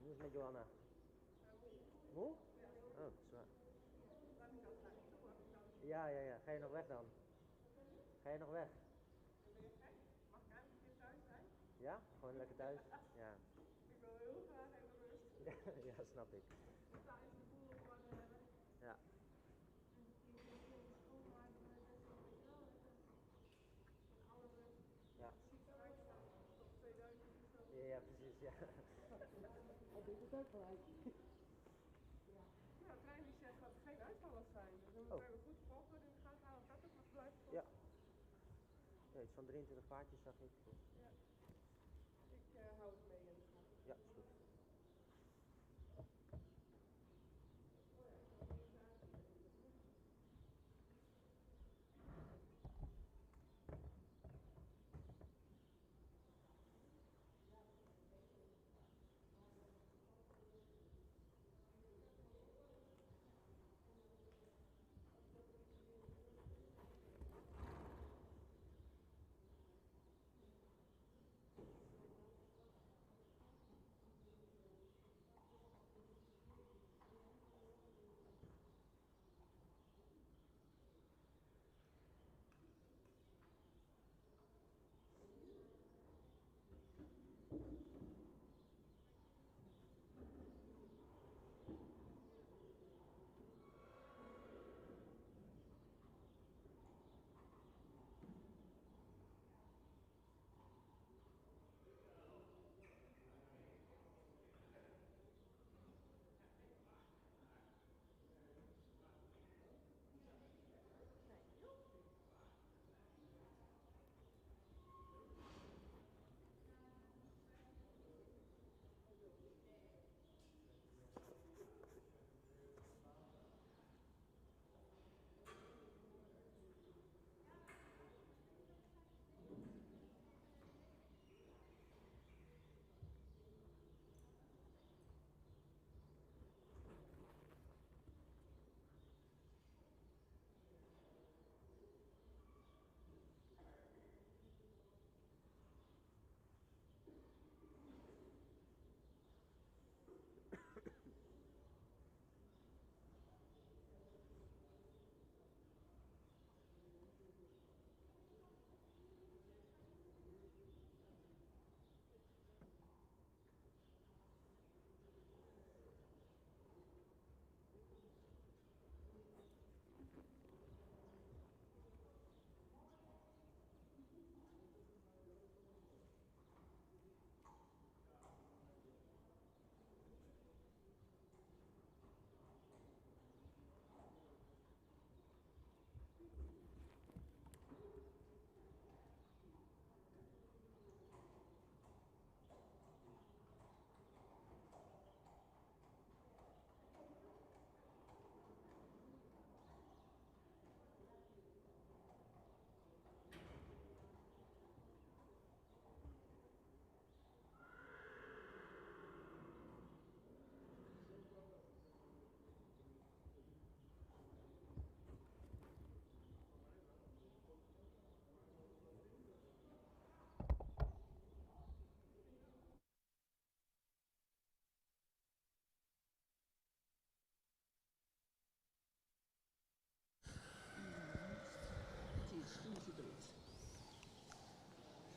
Hoe is het met Johanna? Moe? Oh, zwaar. Ja, ja, ja. Ga je nog weg dan? Ga je nog weg? Mag ik eigenlijk een keer thuis zijn? Ja? Gewoon lekker thuis? Ja. Ik wil heel graag even rust. Ja, snap ik. Daar is de boel op orde hebben. Ja. En de kinderen schoonmaken en dat soort weet je wel. Van alle ja. Ziekheid tot 2000 of zo. Ja, ja, precies, ja. Hij doet het ook gelijk. Ja. Nou, Trein zegt dat er geen uitvallers zijn. Dus we moeten even goed volgen in de gaten houden of dat ook nog blijft. Ja. Ja, iets van 23 paardjes zag ik. Dus. Ja. Ik hou het mee in de gaten. Ja, is goed.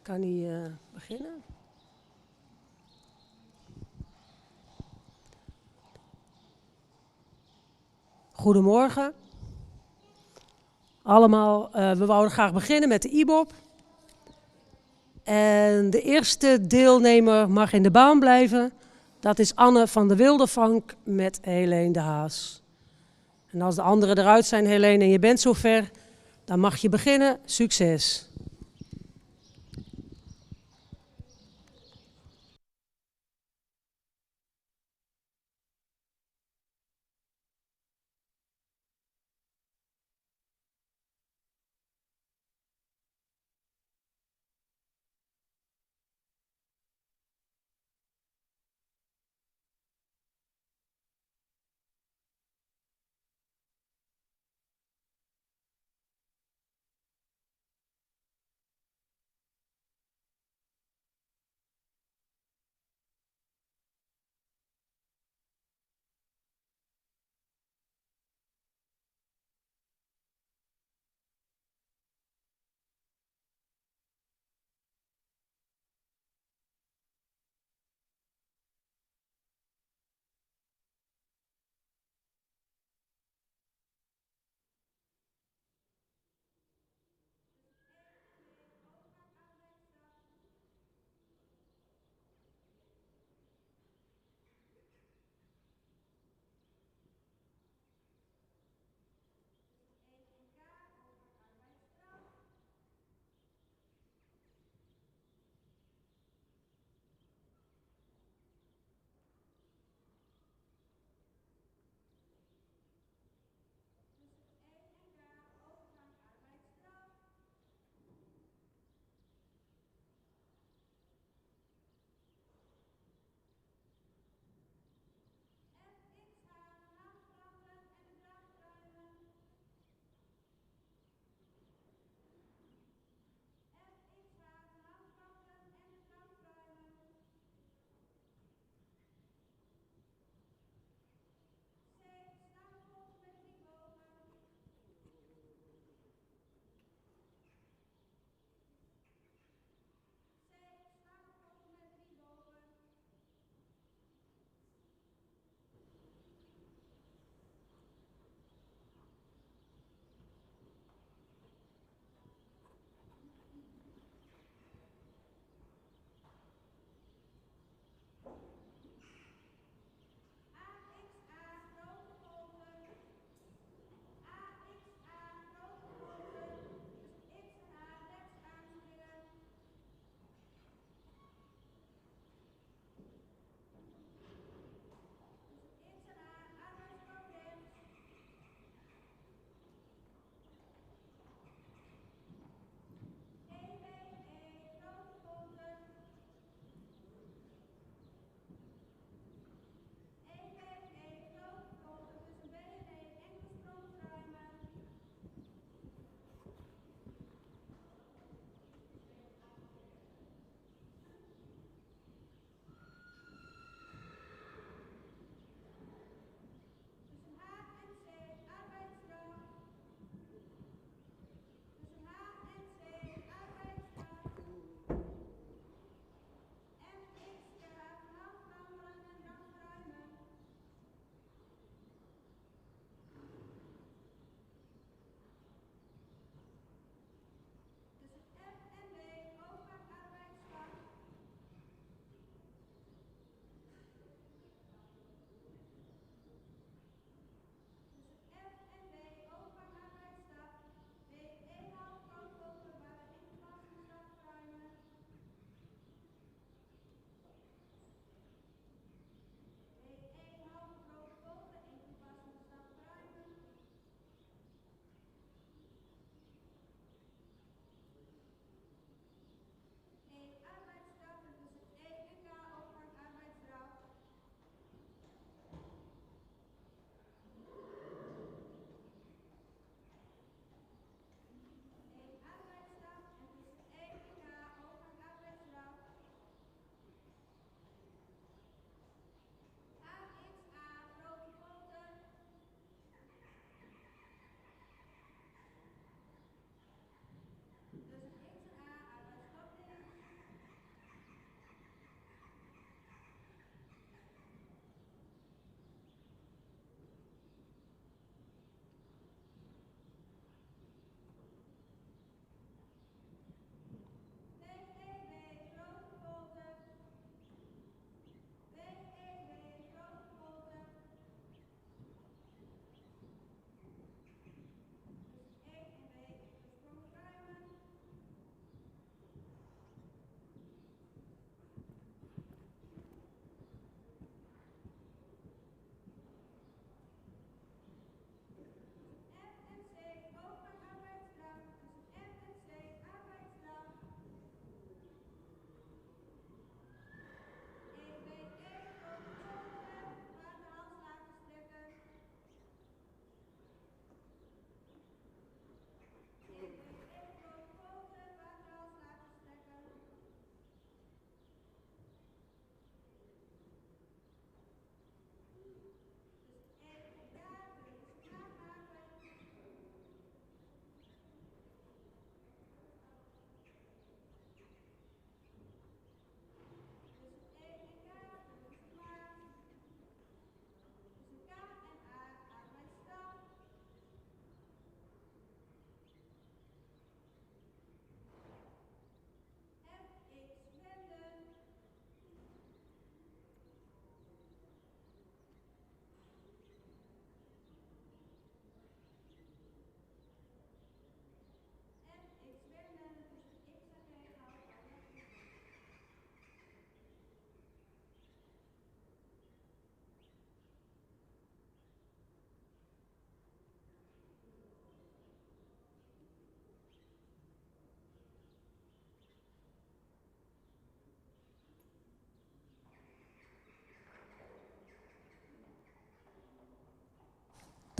Kan hij beginnen? Goedemorgen. Allemaal, we wouden graag beginnen met de IBOP. En de eerste deelnemer mag in de baan blijven. Dat is Anne van der Wildervank met Helene de Haas. En als de anderen eruit zijn, Helene, en je bent zover, dan mag je beginnen. Succes!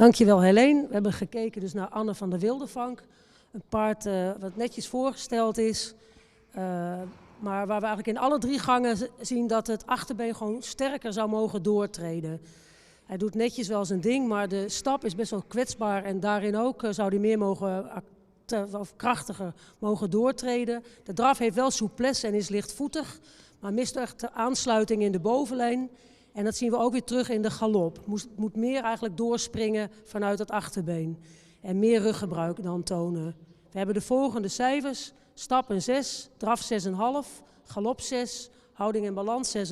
Dankjewel Helene. We hebben gekeken dus naar Anne van der Wildervank. Een paard wat netjes voorgesteld is. Maar waar we eigenlijk in alle 3 gangen zien dat het achterbeen gewoon sterker zou mogen doortreden. Hij doet netjes wel zijn ding, maar de stap is best wel kwetsbaar. En daarin ook zou hij meer of krachtiger mogen doortreden. De draf heeft wel souplesse en is lichtvoetig, maar mist echt de aansluiting in de bovenlijn. En dat zien we ook weer terug in de galop. Moet meer eigenlijk doorspringen vanuit het achterbeen. En meer ruggebruik dan tonen. We hebben de volgende cijfers. Stap een 6, draf 6,5, galop 6, houding en balans 6,5,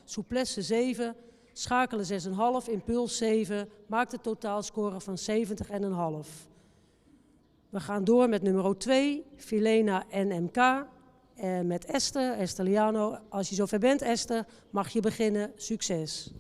souplesse 7, schakelen 6,5, impuls 7, maakt een totaalscore van 70,5. We gaan door met nummer 2, Filena NMK. Met Esther Liano. Als je zover bent, Esther, mag je beginnen. Succes!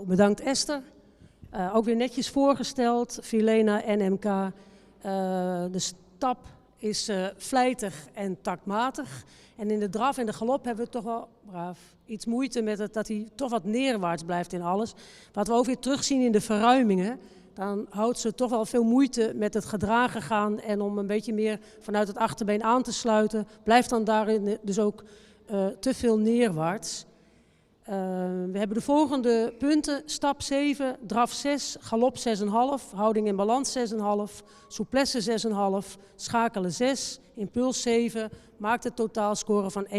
Bedankt Esther. Ook weer netjes voorgesteld, Filena en MK. De stap is vlijtig en taktmatig. En in de draf en de galop hebben we toch wel iets moeite met het dat hij toch wat neerwaarts blijft in alles. Wat we ook weer terugzien in de verruimingen. Dan houdt ze toch wel veel moeite met het gedragen gaan en om een beetje meer vanuit het achterbeen aan te sluiten. Blijft dan daarin dus ook te veel neerwaarts. We hebben de volgende punten. Stap 7, draf 6, galop 6,5, houding in balans 6,5, souplesse 6,5, schakelen 6, impuls 7, maakt een totaalscore van 71,5.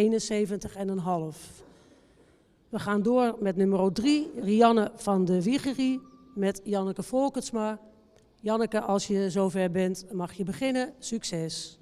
We gaan door met nummer 3, Rianne van de Wiegerie met Janneke Volkertsma. Janneke, als je zover bent, mag je beginnen. Succes!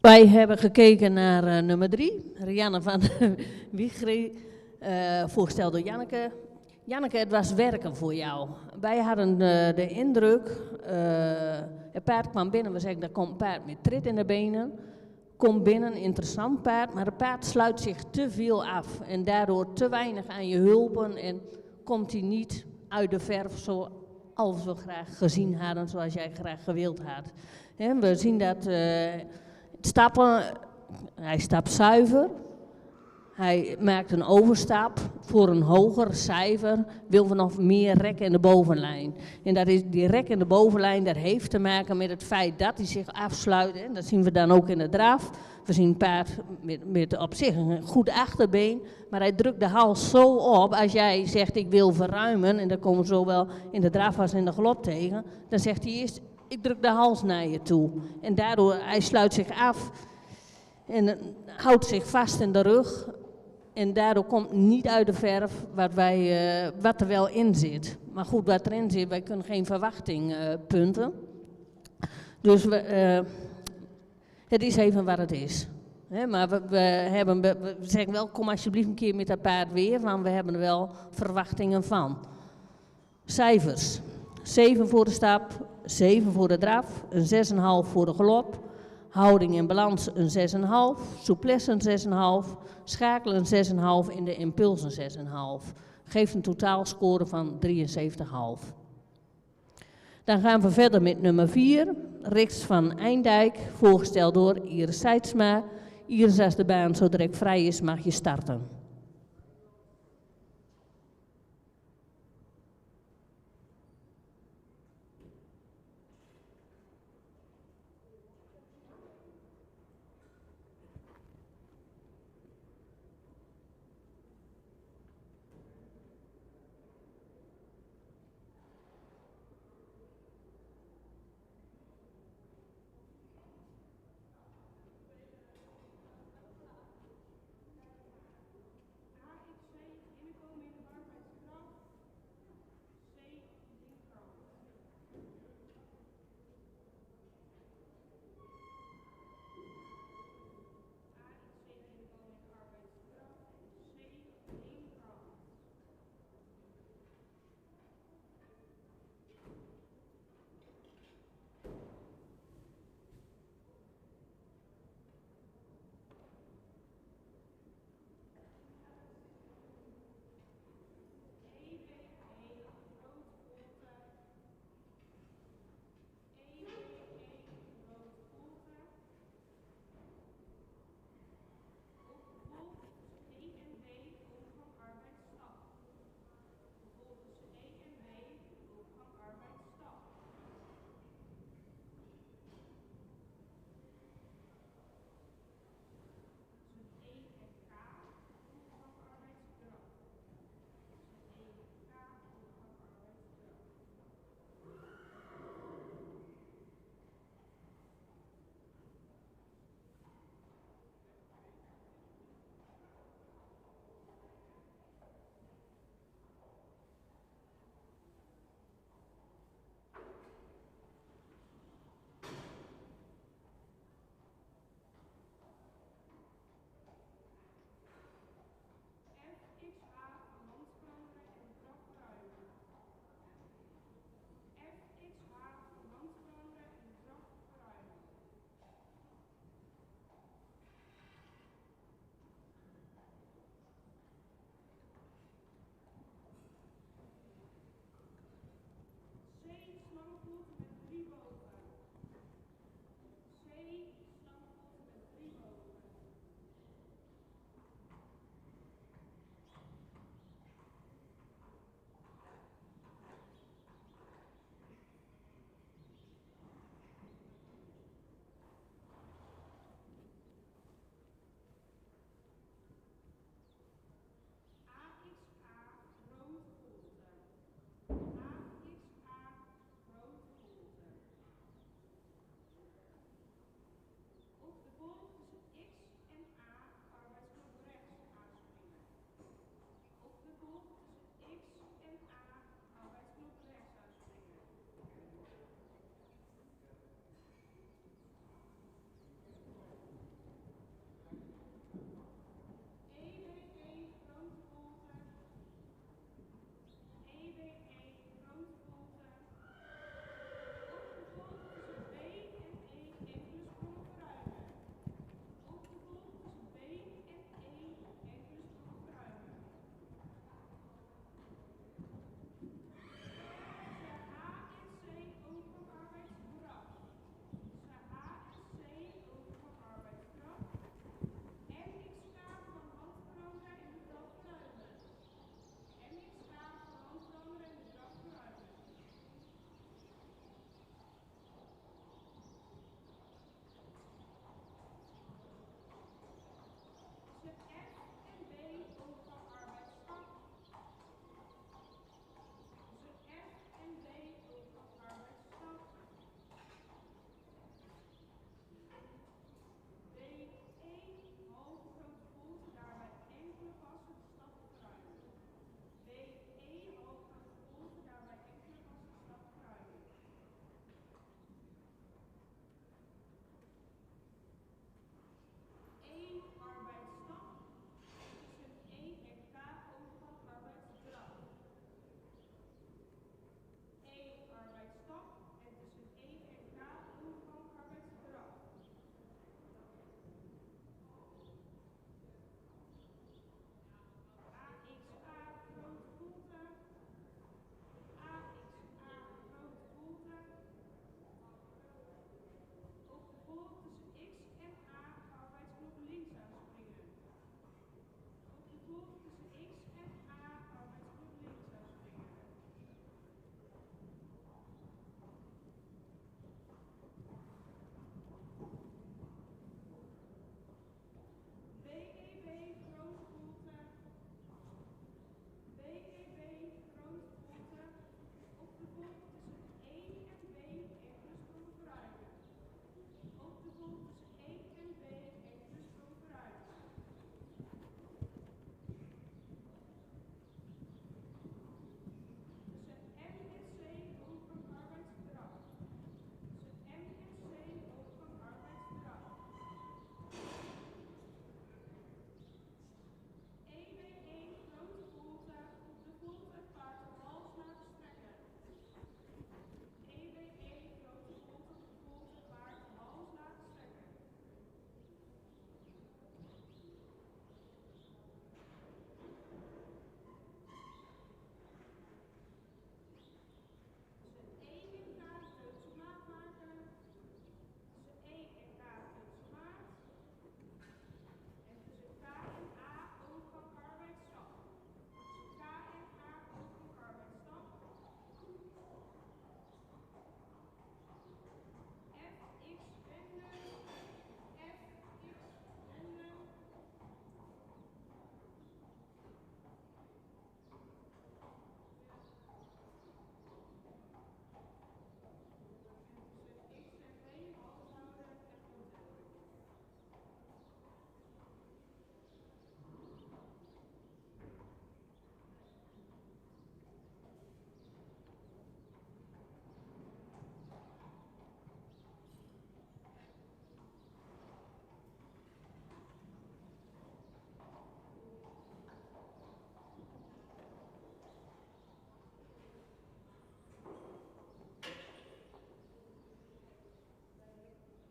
Wij hebben gekeken naar nummer 3, Rianne van Wiegre, voorgesteld door Janneke. Janneke, het was werken voor jou. Wij hadden de indruk, het paard kwam binnen, we zeggen, er komt een paard met trit in de benen. Komt binnen, interessant paard, maar het paard sluit zich te veel af. En daardoor te weinig aan je hulpen en komt hij niet uit de verf zoals we graag gezien hadden, zoals jij graag gewild had. We zien dat het stappen, hij stapt zuiver. Hij maakt een overstap voor een hoger cijfer, wil we nog meer rek in de bovenlijn. En dat is, die rek in de bovenlijn, dat heeft te maken met het feit dat hij zich afsluit. En dat zien we dan ook in de draf. We zien een paard met op zich een goed achterbeen, maar hij drukt de hals zo op. Als jij zegt ik wil verruimen, en dat komen we zowel in de draf als in de galop tegen, dan zegt hij eerst ik druk de hals naar je toe. En daardoor, hij sluit zich af en houdt zich vast in de rug. En daardoor komt niet uit de verf wat er wel in zit. Maar goed, wat erin zit, wij kunnen geen verwachting punten. Dus het is even wat het is. Maar we zeggen wel, kom alsjeblieft een keer met dat paard weer, want we hebben er wel verwachtingen van. Cijfers. 7 voor de stap, 7 voor de draf, een 6,5 voor de galop. Houding en balans een 6,5, souplesse een 6,5, schakelen een 6,5 en de impuls een 6,5. Geeft een totaalscore van 73,5. Dan gaan we verder met nummer 4, Riks van Eindijk, voorgesteld door Iris Seidsma. Iris, als de baan zo direct vrij is, mag je starten.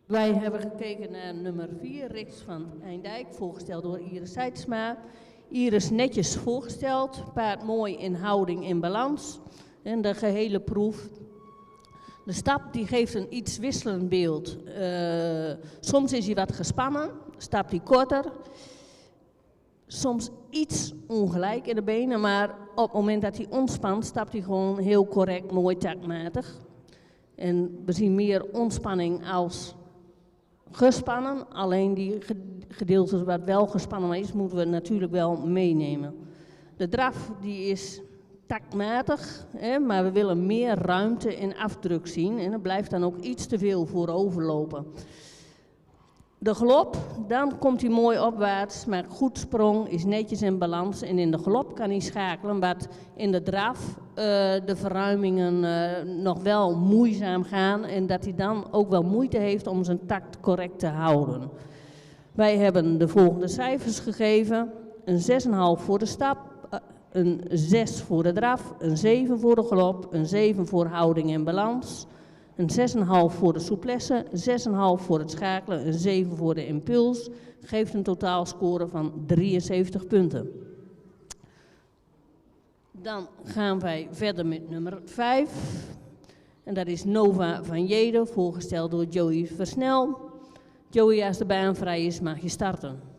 Wij hebben gekeken naar nummer 4, Rix van Eindijk, voorgesteld door Iris Seidsma. Iris netjes voorgesteld, paard mooi in houding in balans. En de gehele proef. De stap die geeft een iets wisselend beeld. Soms is hij wat gespannen, stapt hij korter. Soms iets ongelijk in de benen, maar op het moment dat hij ontspant, stapt hij gewoon heel correct, mooi taktmatig. En we zien meer ontspanning als gespannen. Alleen die gedeeltes wat wel gespannen is, moeten we natuurlijk wel meenemen. De draf die is taktmatig, maar we willen meer ruimte en afdruk zien. En er blijft dan ook iets te veel vooroverlopen. De galop, dan komt hij mooi opwaarts, maakt goed sprong, is netjes in balans. En in de galop kan hij schakelen, wat in de draf de verruimingen nog wel moeizaam gaan. En dat hij dan ook wel moeite heeft om zijn takt correct te houden. Wij hebben de volgende cijfers gegeven. Een 6,5 voor de stap, een 6 voor de draf, een 7 voor de galop, een 7 voor houding en balans. Een 6,5 voor de souplesse, 6,5 voor het schakelen, een 7 voor de impuls. Geeft een totaalscore van 73 punten. Dan gaan wij verder met nummer 5. En dat is Nova van Jede, voorgesteld door Joey Versnel. Joey, als de baan vrij is, mag je starten.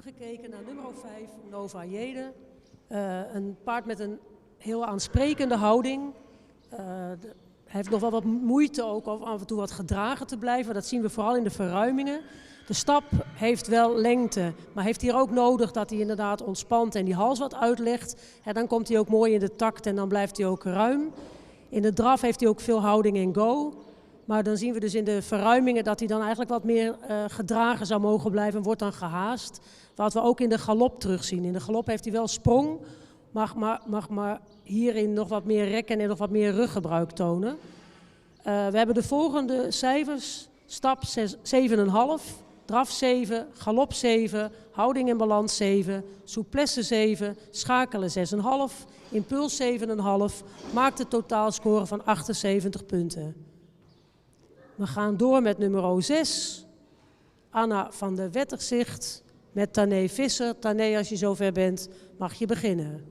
hebben gekeken naar nummer 5, Nova Jede. Een paard met een heel aansprekende houding. Hij heeft nog wel wat moeite ook om af en toe wat gedragen te blijven. Dat zien we vooral in de verruimingen. De stap heeft wel lengte, maar heeft hier ook nodig dat hij inderdaad ontspant en die hals wat uitlegt. Ja, dan komt hij ook mooi in de takt en dan blijft hij ook ruim. In de draf heeft hij ook veel houding en go. Maar dan zien we dus in de verruimingen dat hij dan eigenlijk wat meer gedragen zou mogen blijven en wordt dan gehaast. Wat we ook in de galop terugzien. In de galop heeft hij wel sprong, mag maar hierin nog wat meer rekken en nog wat meer ruggebruik tonen. We hebben de volgende cijfers. Stap 7,5, draf 7, galop 7, houding en balans 7, souplesse 7, schakelen 6,5, impuls 7,5, maakt de totaalscore van 78 punten. We gaan door met nummer 6, Anna van de Wetterzicht met Tané Visser. Tané, als je zover bent, mag je beginnen.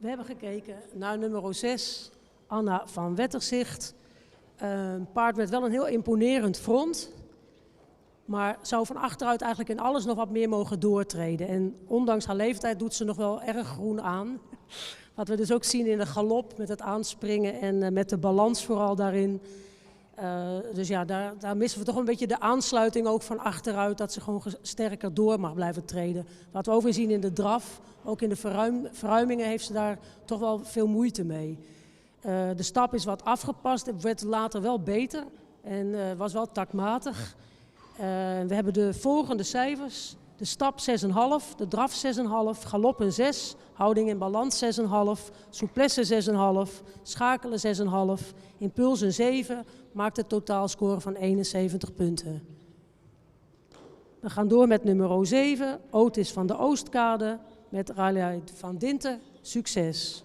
We hebben gekeken naar nummer 6, Anna van Wetterzicht. Een paard met wel een heel imponerend front. Maar zou van achteruit eigenlijk in alles nog wat meer mogen doortreden. En ondanks haar leeftijd doet ze nog wel erg groen aan. Wat we dus ook zien in de galop met het aanspringen en met de balans vooral daarin. Dus ja, daar missen we toch een beetje de aansluiting ook van achteruit. Dat ze gewoon sterker door mag blijven treden. Wat we ook zien in de draf, ook in de verruimingen heeft ze daar toch wel veel moeite mee. De stap is wat afgepast, het werd later wel beter en was wel takmatig. We hebben de volgende cijfers. De stap 6,5, de draf 6,5, galop een 6, houding en balans 6,5, souplesse 6,5, schakelen 6,5, impuls een 7, maakt een totaalscore van 71 punten. We gaan door met nummer 7, Otis van de Oostkade, met Raleigh van Dinter, succes.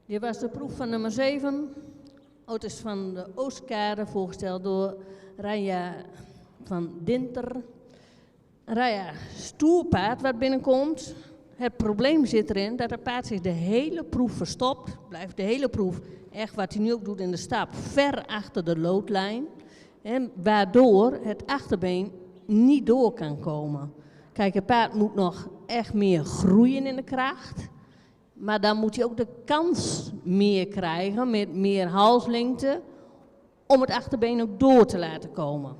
Dit was de proef van nummer 7. Het is van de Oostkade, voorgesteld door Ranja van Dinter. Ranja, stoerpaard wat binnenkomt. Het probleem zit erin dat het paard zich de hele proef verstopt. Blijft de hele proef, echt wat hij nu ook doet in de stap, ver achter de loodlijn. En waardoor het achterbeen niet door kan komen. Kijk, het paard moet nog echt meer groeien in de kracht. Maar dan moet hij ook de kans meer krijgen met meer halslengte om het achterbeen ook door te laten komen.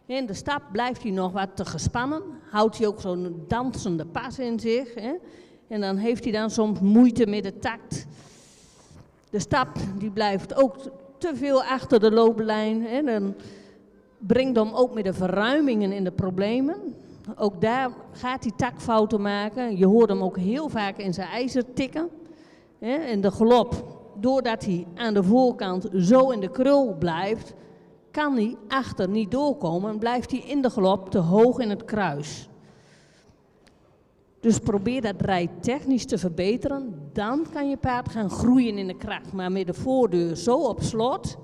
In de stap blijft hij nog wat te gespannen, houdt hij ook zo'n dansende pas in zich. Hè? En dan heeft hij dan soms moeite met de takt. De stap die blijft ook te veel achter de looplijn. Hè? Dan brengt hem ook met de verruimingen in de problemen. Ook daar gaat hij takfouten maken. Je hoort hem ook heel vaak in zijn ijzer tikken. En de galop, doordat hij aan de voorkant zo in de krul blijft, kan hij achter niet doorkomen en blijft hij in de galop te hoog in het kruis. Dus probeer dat rijtechnisch te verbeteren. Dan kan je paard gaan groeien in de kracht. Maar met de voordeur zo op slot,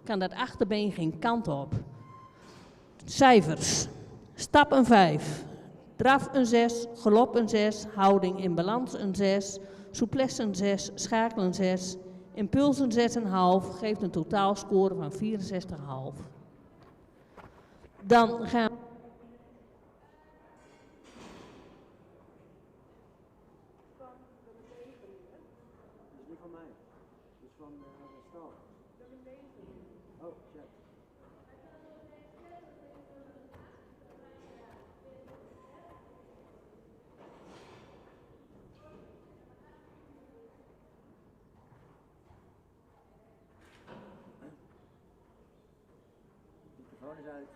kan dat achterbeen geen kant op. Cijfers. Stap een 5, draf een 6, galop een 6, houding in balans een 6, souplesse een 6, schakel een 6, impuls een 6,5, geeft een totaalscore van 64,5. Dan gaan we... Dat is niet van mij. Dat is van de stal. Oh, shit. De telefoon is uit.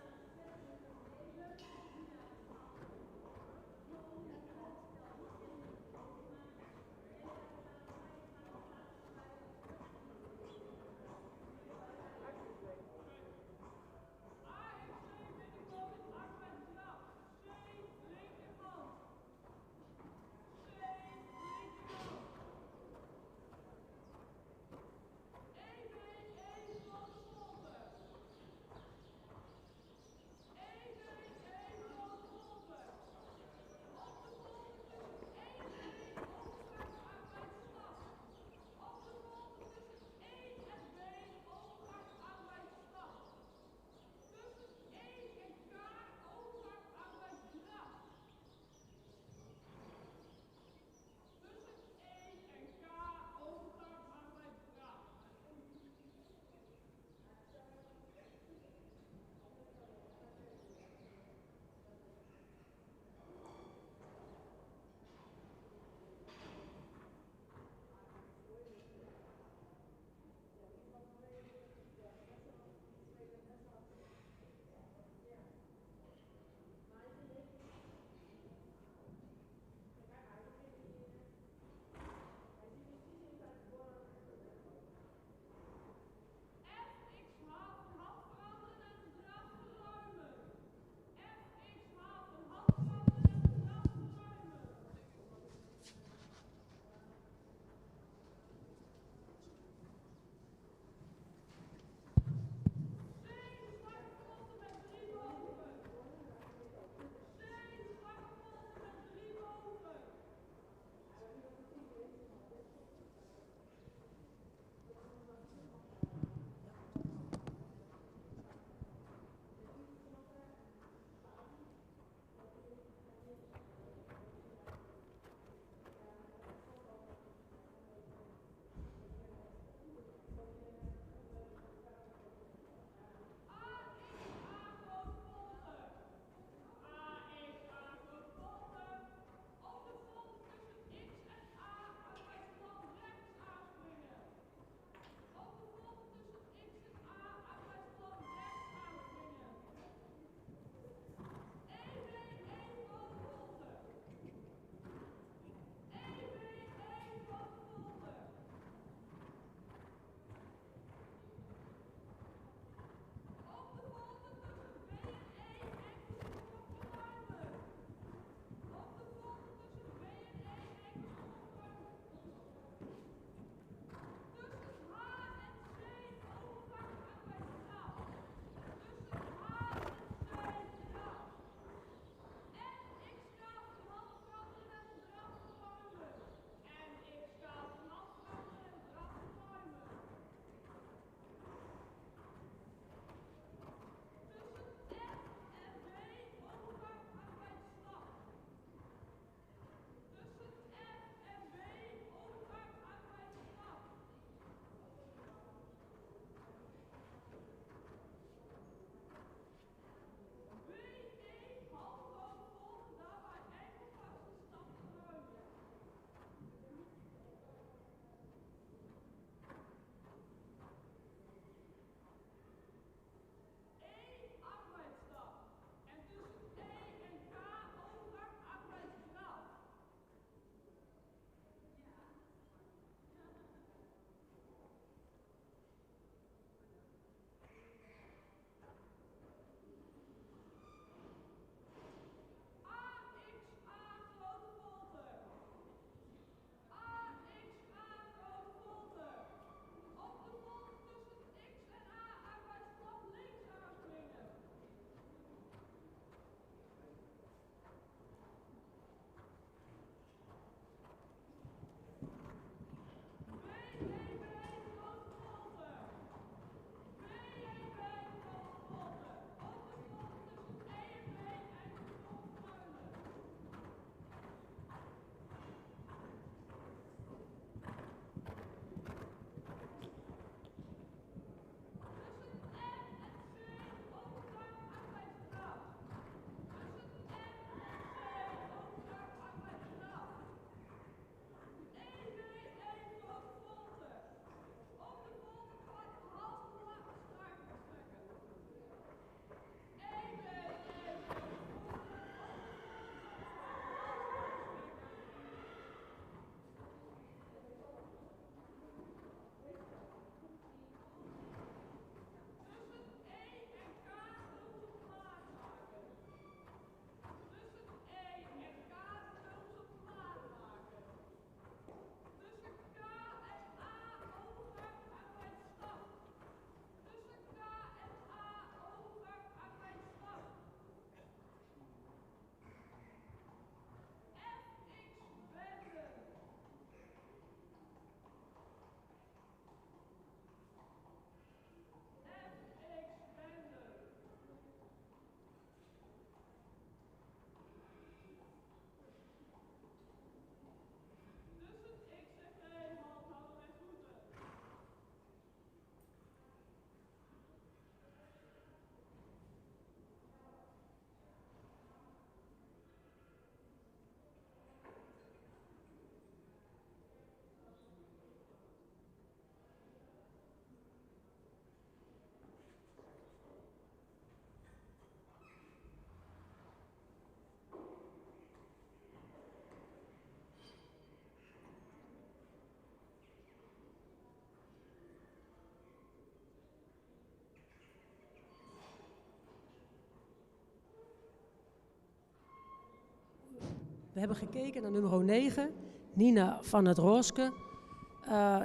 We hebben gekeken naar nummer 9, Nina van het Rooske.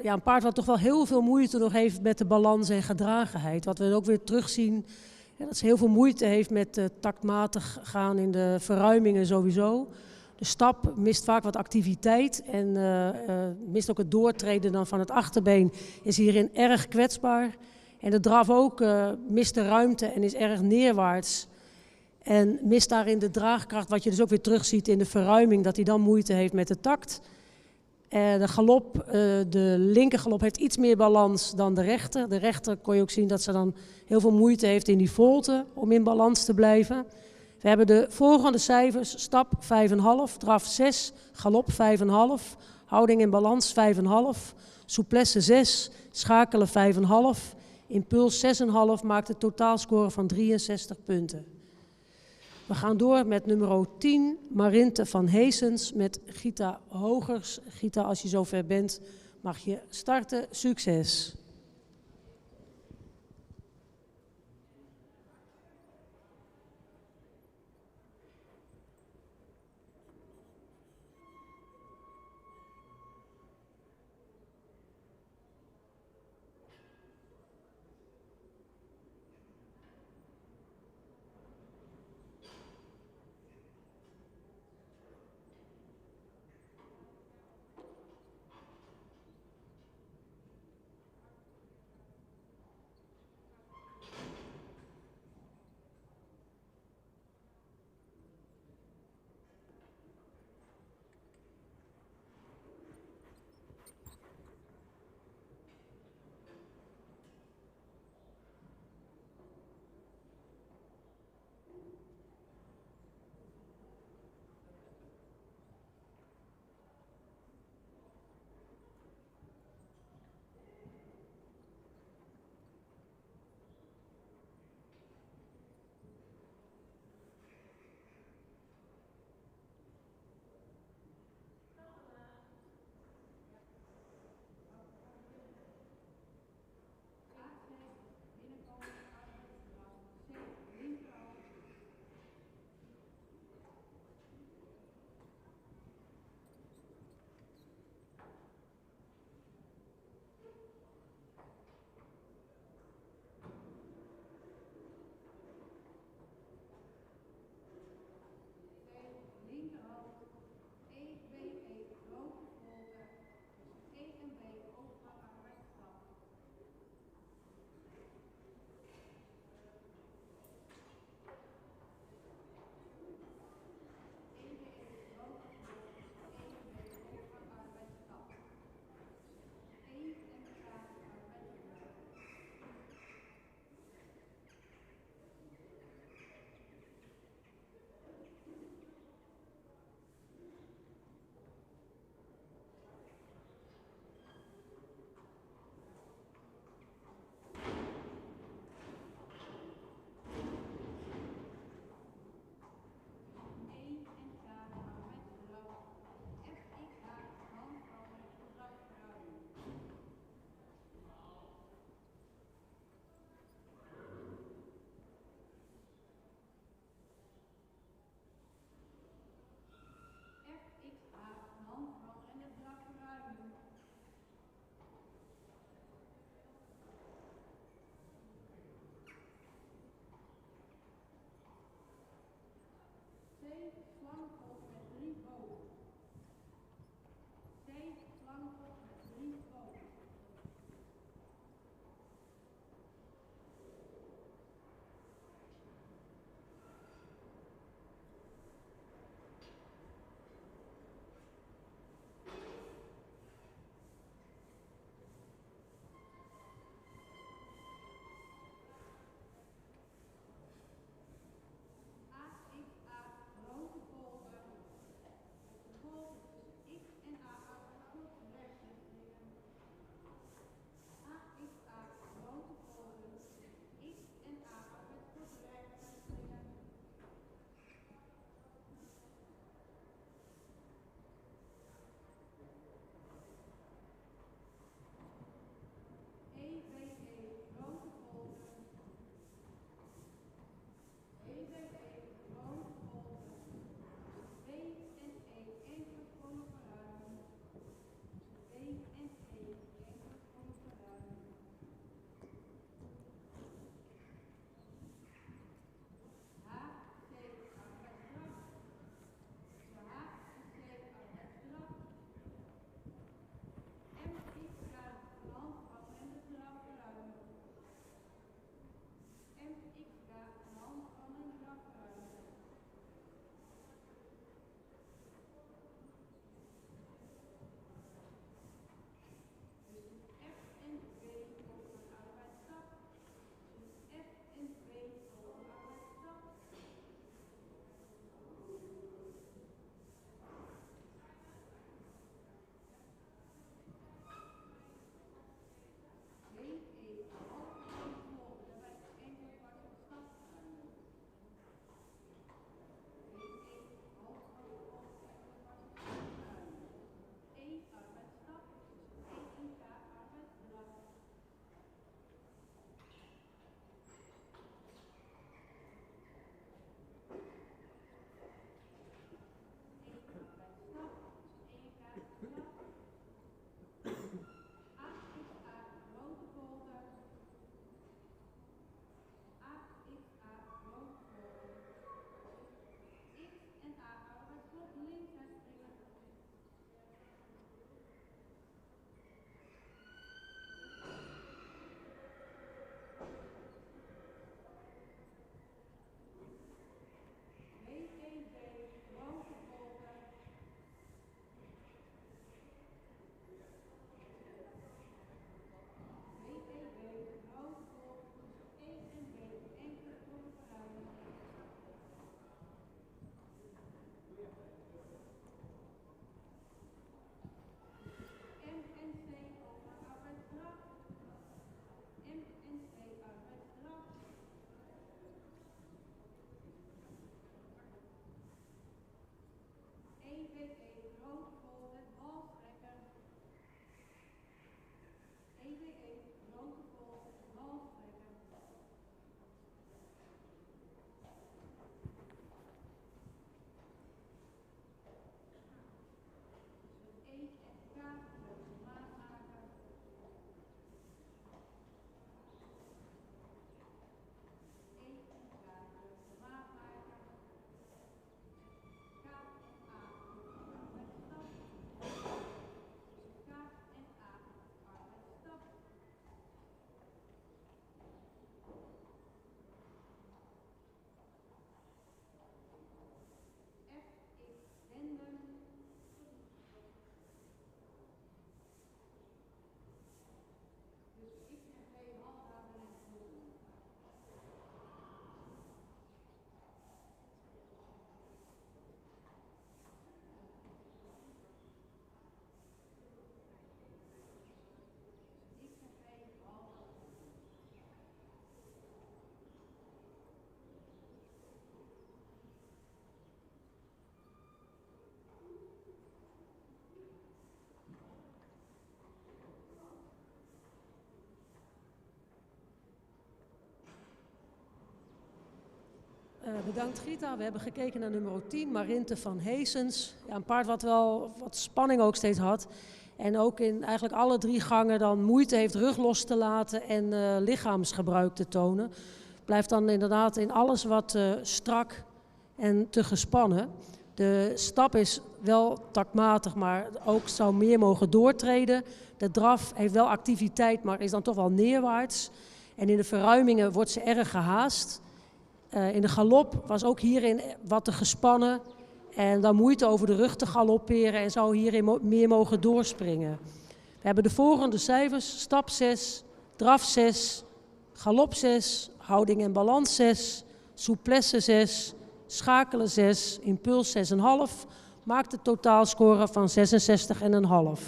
Een paard wat toch wel heel veel moeite nog heeft met de balans en gedragenheid. Wat we ook weer terugzien, dat ze heel veel moeite heeft met taktmatig gaan in de verruimingen sowieso. De stap mist vaak wat activiteit en mist ook het doortreden dan van het achterbeen. Is hierin erg kwetsbaar. En de draf ook mist de ruimte en is erg neerwaarts. En mist daarin de draagkracht, wat je dus ook weer terugziet in de verruiming, dat hij dan moeite heeft met de takt. De galop, de linker galop heeft iets meer balans dan de rechter. De rechter kon je ook zien dat ze dan heel veel moeite heeft in die volte om in balans te blijven. We hebben de volgende cijfers: stap 5,5, draf 6, galop 5,5, houding en balans 5,5, souplesse 6, schakelen 5,5, impuls 6,5 maakt een totaalscore van 63 punten. We gaan door met nummer 10, Marinte van Heesens met Gita Hogers. Gita, als je zover bent, mag je starten. Succes! Bedankt Gita. We hebben gekeken naar nummer 10, Marinte van Heesens. Ja, een paard wat wel wat spanning ook steeds had. En ook in eigenlijk alle 3 gangen dan moeite heeft rug los te laten en lichaamsgebruik te tonen. Blijft dan inderdaad in alles wat strak en te gespannen. De stap is wel takmatig, maar ook zou meer mogen doortreden. De draf heeft wel activiteit, maar is dan toch wel neerwaarts. En in de verruimingen wordt ze erg gehaast. In de galop was ook hierin wat te gespannen. En dan moeite over de rug te galopperen en zou hierin meer mogen doorspringen. We hebben de volgende cijfers. Stap 6, draf 6, galop 6, houding en balans 6, souplesse 6, schakelen 6, impuls 6,5. Maakt de totaalscore van 66,5.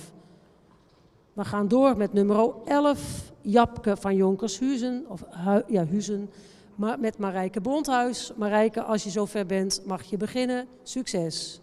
We gaan door met nummer 11, Japke van Jonkers-Huizen. Huizen. Maar met Marijke Bondhuis. Marijke, als je zover bent, mag je beginnen. Succes!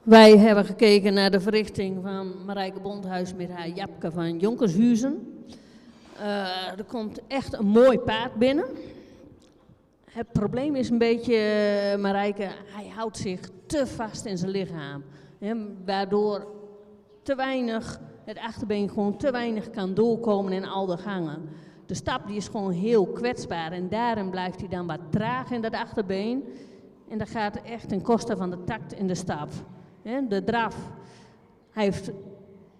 Wij hebben gekeken naar de verrichting van Marijke Bondhuis met haar Japke van Jonkershuizen. Er komt echt een mooi paard binnen. Het probleem is een beetje, Marijke, hij houdt zich te vast in zijn lichaam. Hè, waardoor het achterbeen gewoon te weinig kan doorkomen in al de gangen. De stap die is gewoon heel kwetsbaar en daarin blijft hij dan wat traag in dat achterbeen. En dat gaat echt ten koste van de tact in de stap. De draf, hij heeft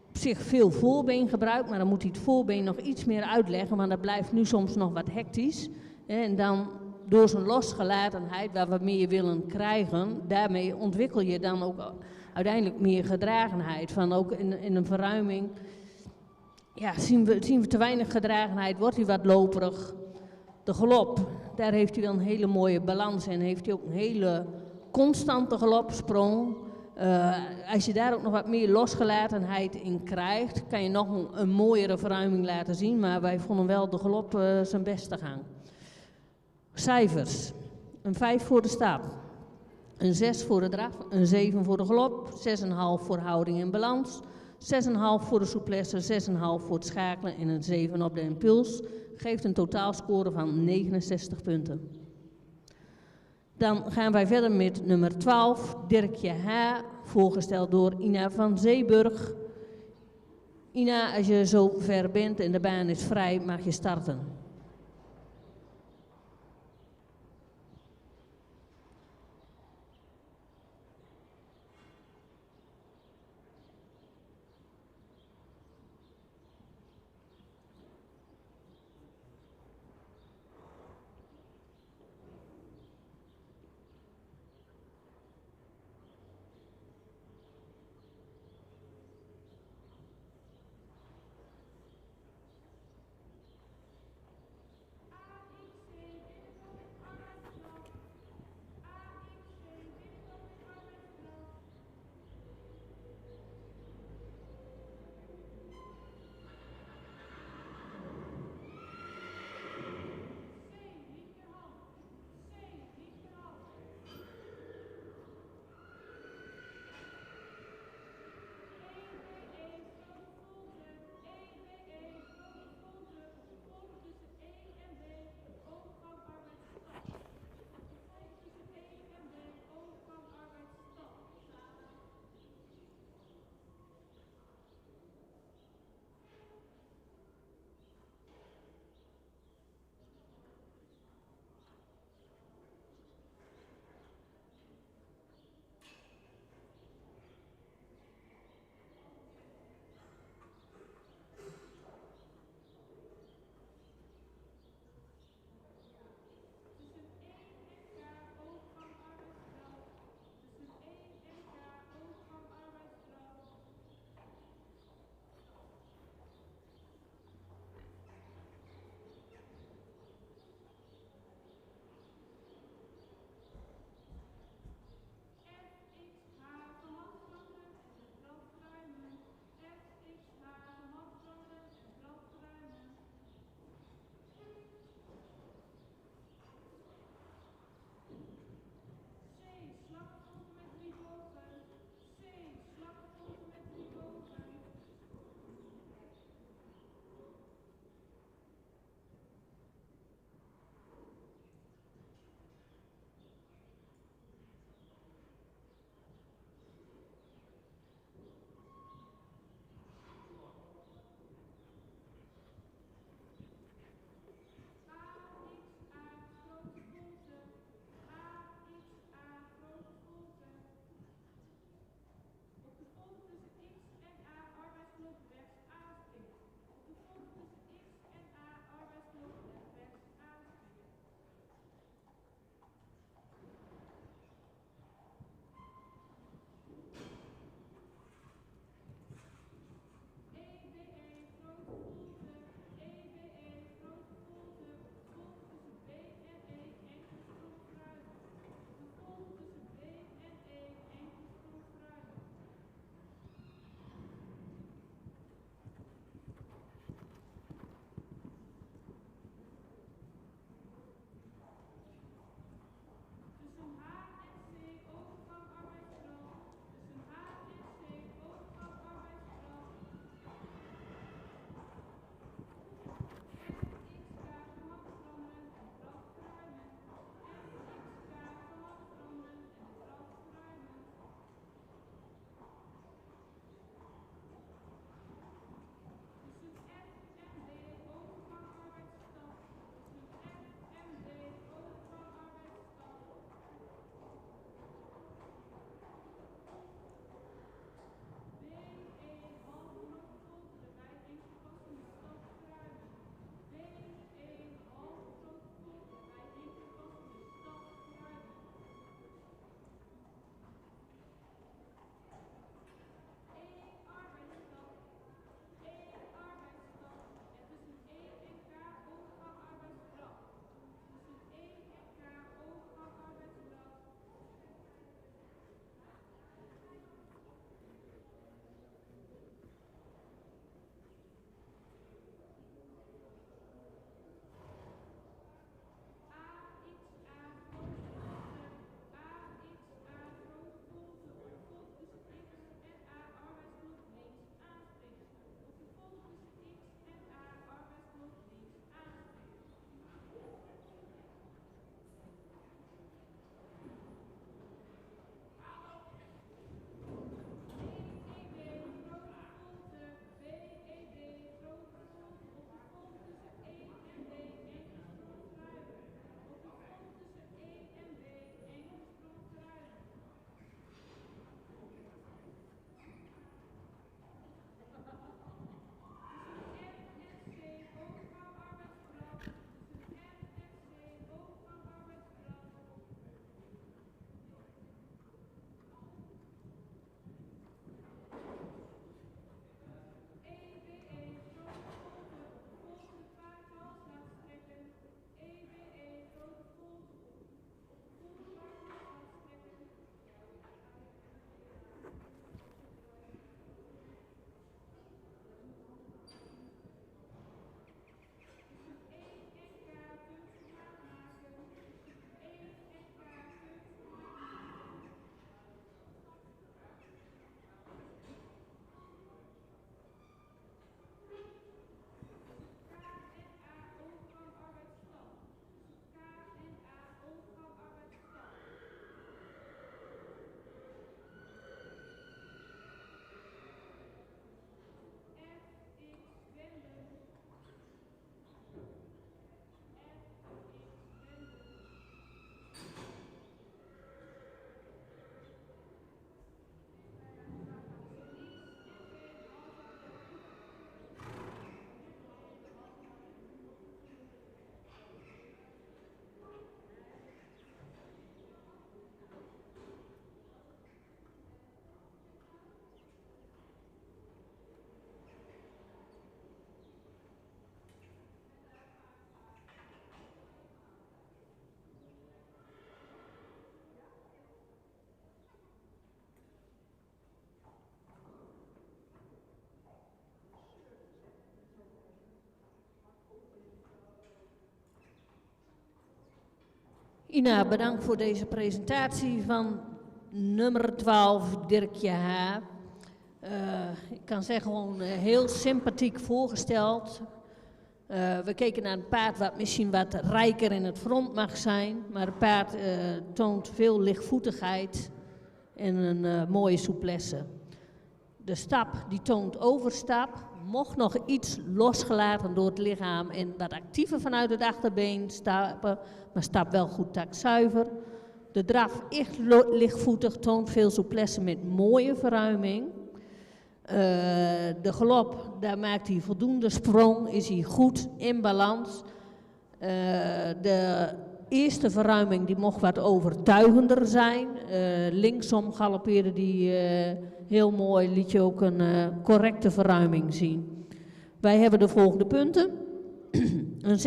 op zich veel voorbeen gebruikt, maar dan moet hij het voorbeen nog iets meer uitleggen, want dat blijft nu soms nog wat hectisch. En dan door zijn losgelatenheid, waar we meer willen krijgen, daarmee ontwikkel je dan ook uiteindelijk meer gedragenheid. Van ook in een verruiming, ja, zien we te weinig gedragenheid, wordt hij wat loperig. De galop, daar heeft hij wel een hele mooie balans in, heeft hij ook een hele constante galopsprong. Als je daar ook nog wat meer losgelatenheid in krijgt, kan je nog een mooiere verruiming laten zien. Maar wij vonden wel de galop zijn beste gang. Cijfers. Een 5 voor de stap. Een 6 voor de draf. Een 7 voor de galop. 6,5 voor houding en balans. 6,5 voor de souplesse. 6,5 voor het schakelen. En een 7 op de impuls. Geeft een totaalscore van 69 punten. Dan gaan wij verder met nummer 12, Dirkje H., voorgesteld door Ina van Zeeburg. Ina, als je zo ver bent en de baan is vrij, mag je starten. Ina, bedankt voor deze presentatie van nummer 12, Dirkje H. Ik kan zeggen, gewoon heel sympathiek voorgesteld. We keken naar een paard wat misschien wat rijker in het front mag zijn, maar het paard toont veel lichtvoetigheid en een mooie souplesse. De stap die toont overstap, mocht nog iets losgelaten door het lichaam en wat actiever vanuit het achterbeen stappen, maar stap wel goed takzuiver. De draf echt lichtvoetig, toont veel souplesse met mooie verruiming. De galop, daar maakt hij voldoende sprong, is hij goed in balans. De eerste verruiming die mocht wat overtuigender zijn. Linksom galoppeerde die heel mooi, liet je ook een correcte verruiming zien. Wij hebben de volgende punten. Een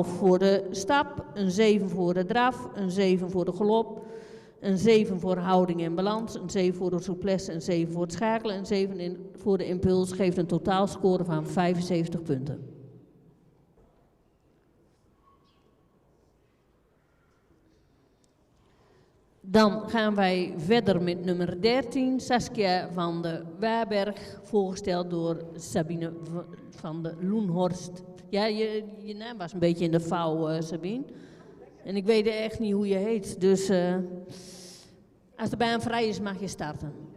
6,5 voor de stap, een 7 voor de draf, een 7 voor de galop, een 7 voor houding en balans, een 7 voor de souplesse, een 7 voor het schakelen, een 7 voor de impuls, geeft een totaalscore van 75 punten. Dan gaan wij verder met nummer 13, Saskia van de Waarberg, voorgesteld door Sabine van de Loenhorst. Ja, je naam was een beetje in de vouw, Sabine. En ik weet echt niet hoe je heet, dus als de baan vrij is mag je starten.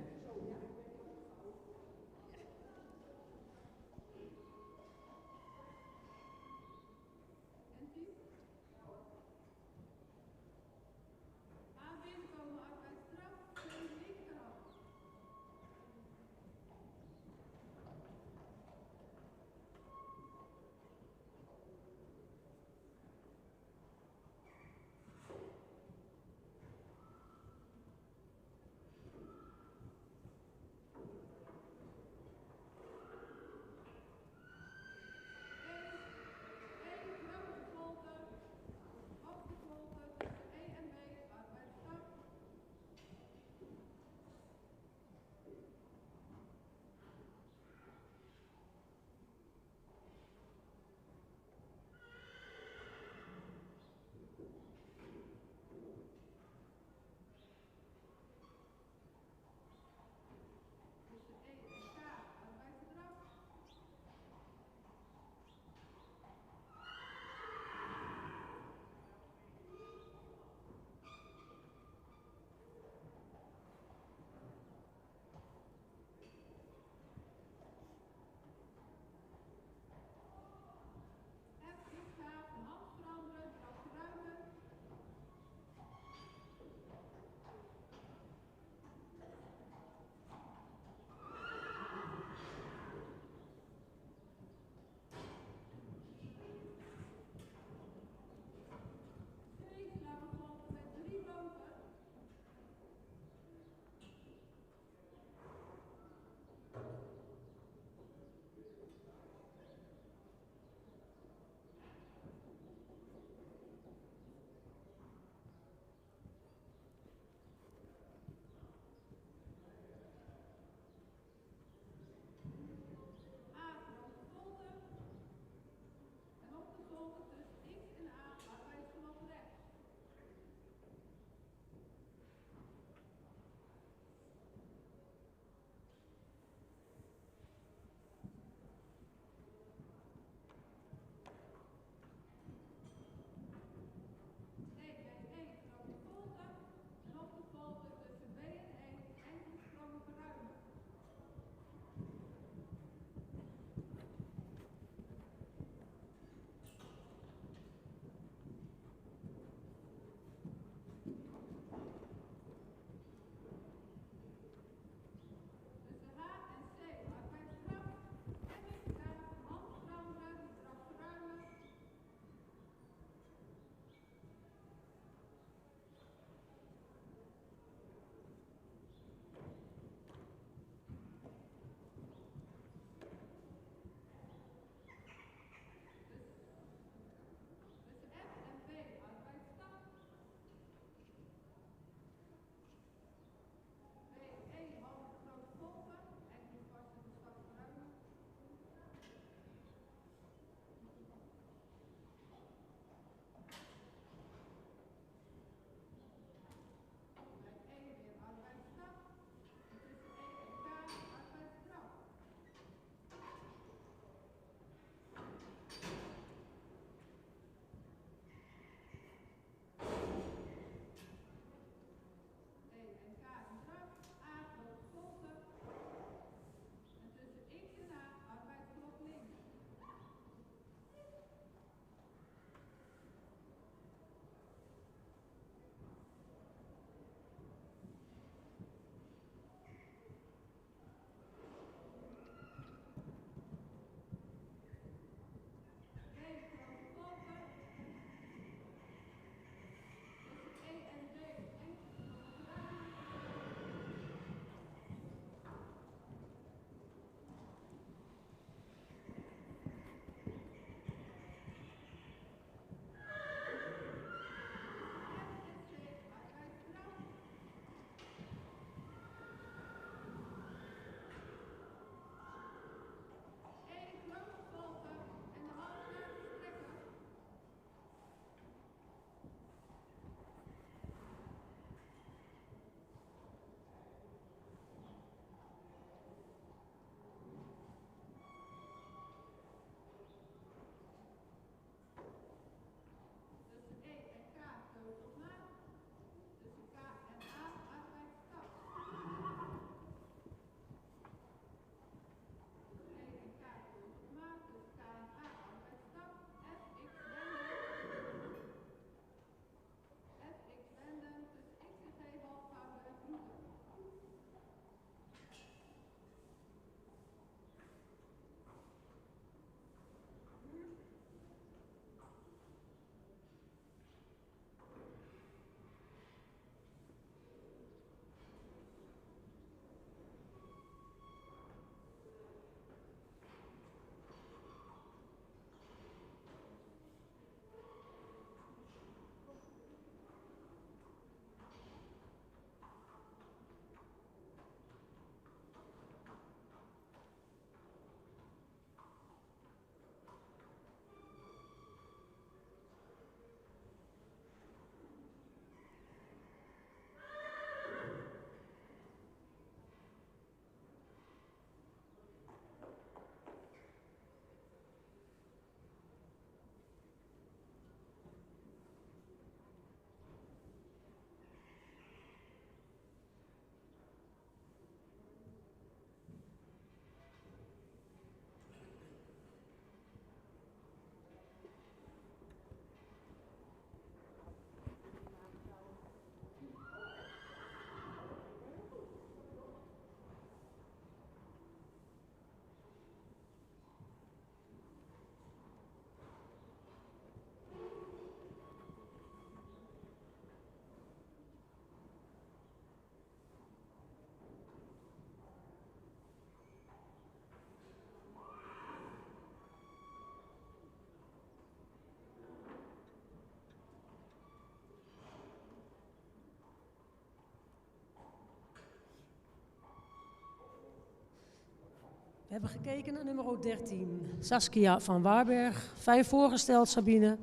We hebben gekeken naar nummer 13, Saskia van Waarberg. 5 voorgesteld, Sabine.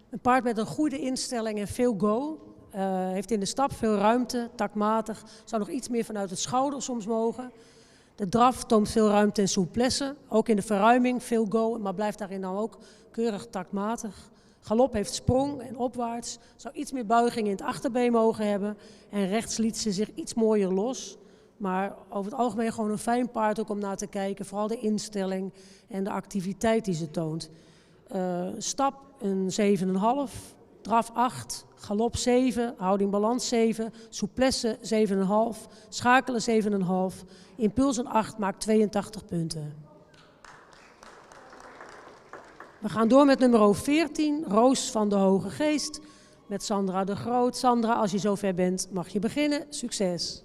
Een paard met een goede instelling en veel go. Heeft in de stap veel ruimte, takmatig. Zou nog iets meer vanuit het schouder soms mogen. De draf toont veel ruimte en souplesse. Ook in de verruiming veel go, maar blijft daarin dan ook keurig takmatig. Galop heeft sprong en opwaarts. Zou iets meer buiging in het achterbeen mogen hebben. En rechts liet ze zich iets mooier los. Maar over het algemeen gewoon een fijn paard ook om naar te kijken. Vooral de instelling en de activiteit die ze toont. Stap een 7,5. Draf 8. Galop 7. Houding balans 7. Souplesse 7,5. Schakelen 7,5. Impuls een 8 maakt 82 punten. We gaan door met nummer 14. Roos van de Hoge Geest. Met Sandra de Groot. Sandra, als je zover bent, mag je beginnen. Succes.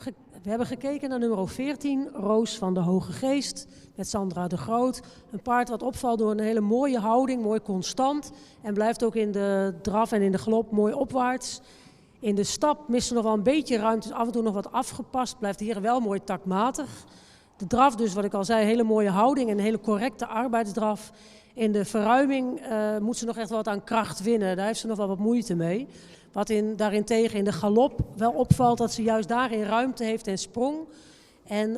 We hebben gekeken naar nummer 14, Roos van de Hoge Geest, met Sandra de Groot. Een paard wat opvalt door een hele mooie houding, mooi constant. En blijft ook in de draf en in de galop mooi opwaarts. In de stap mist er nog wel een beetje ruimte, dus af en toe nog wat afgepast. Blijft hier wel mooi taktmatig. De draf dus, wat ik al zei, hele mooie houding en een hele correcte arbeidsdraf. In de verruiming moet ze nog echt wat aan kracht winnen. Daar heeft ze nog wel wat moeite mee. Wat daarentegen in de galop wel opvalt, dat ze juist daarin ruimte heeft en sprong. En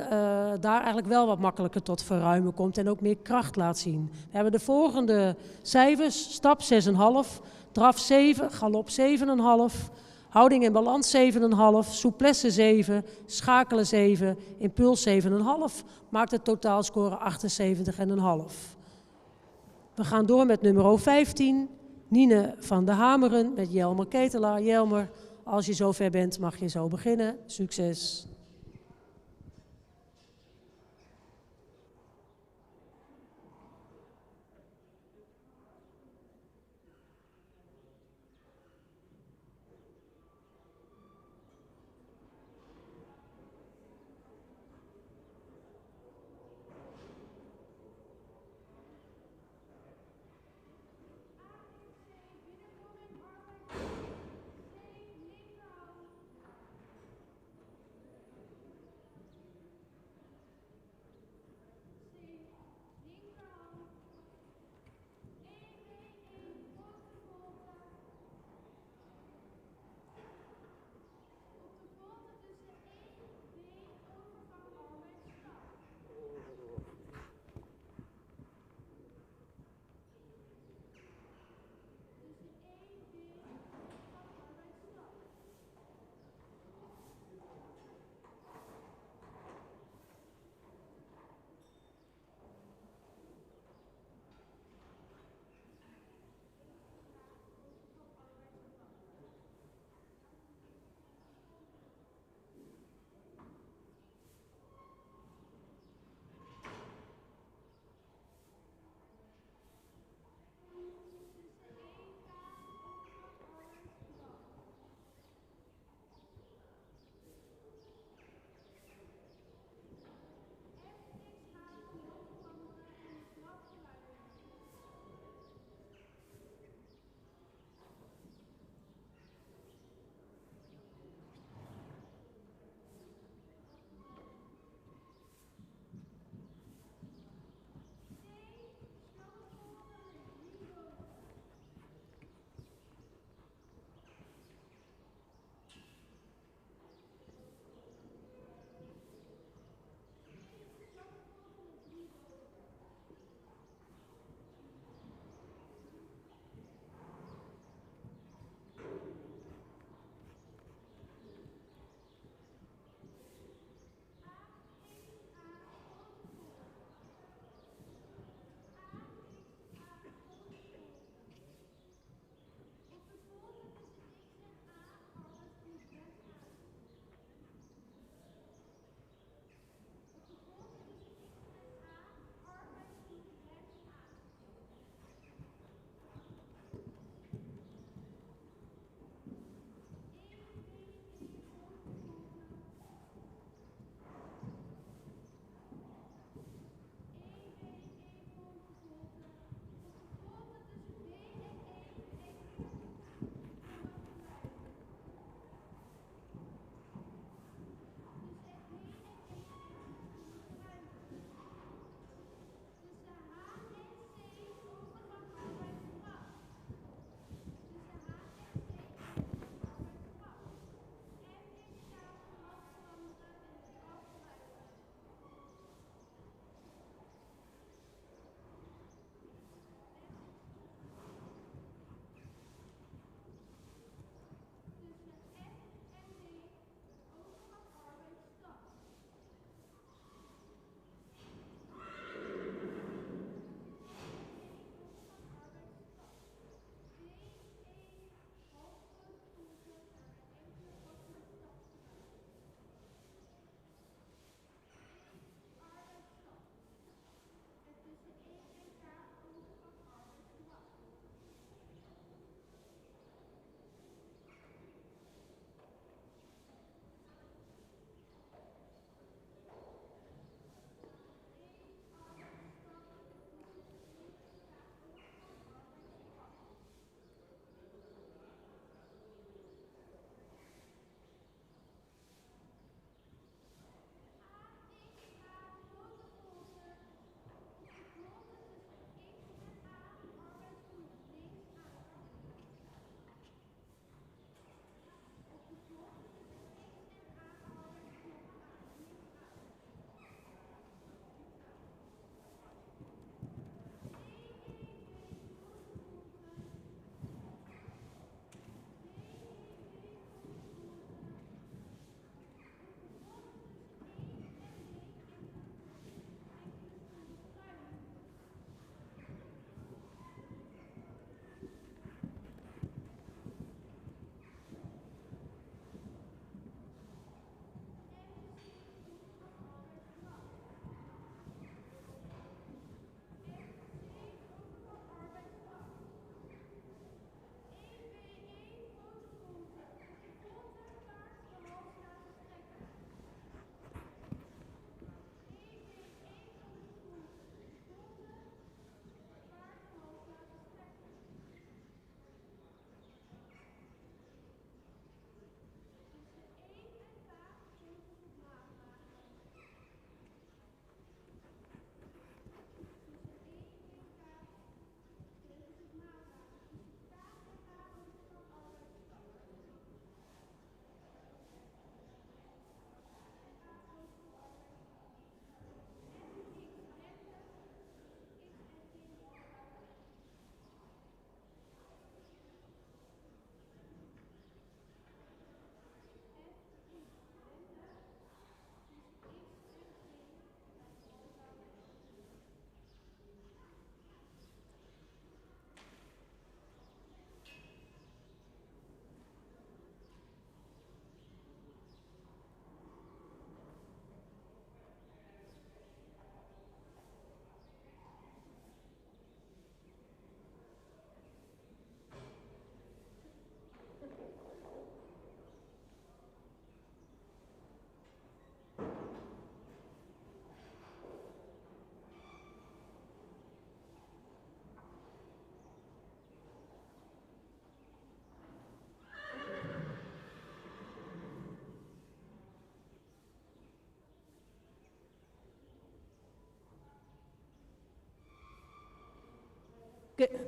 daar eigenlijk wel wat makkelijker tot verruimen komt en ook meer kracht laat zien. We hebben de volgende cijfers. Stap 6,5, draf 7, galop 7,5, houding en balans 7,5, souplesse 7, schakelen 7, impuls 7,5. Maakt het totaalscore 78,5. We gaan door met nummer 15, Nine van de Hameren met Jelmer Ketelaar. Jelmer, als je zover bent mag je zo beginnen. Succes!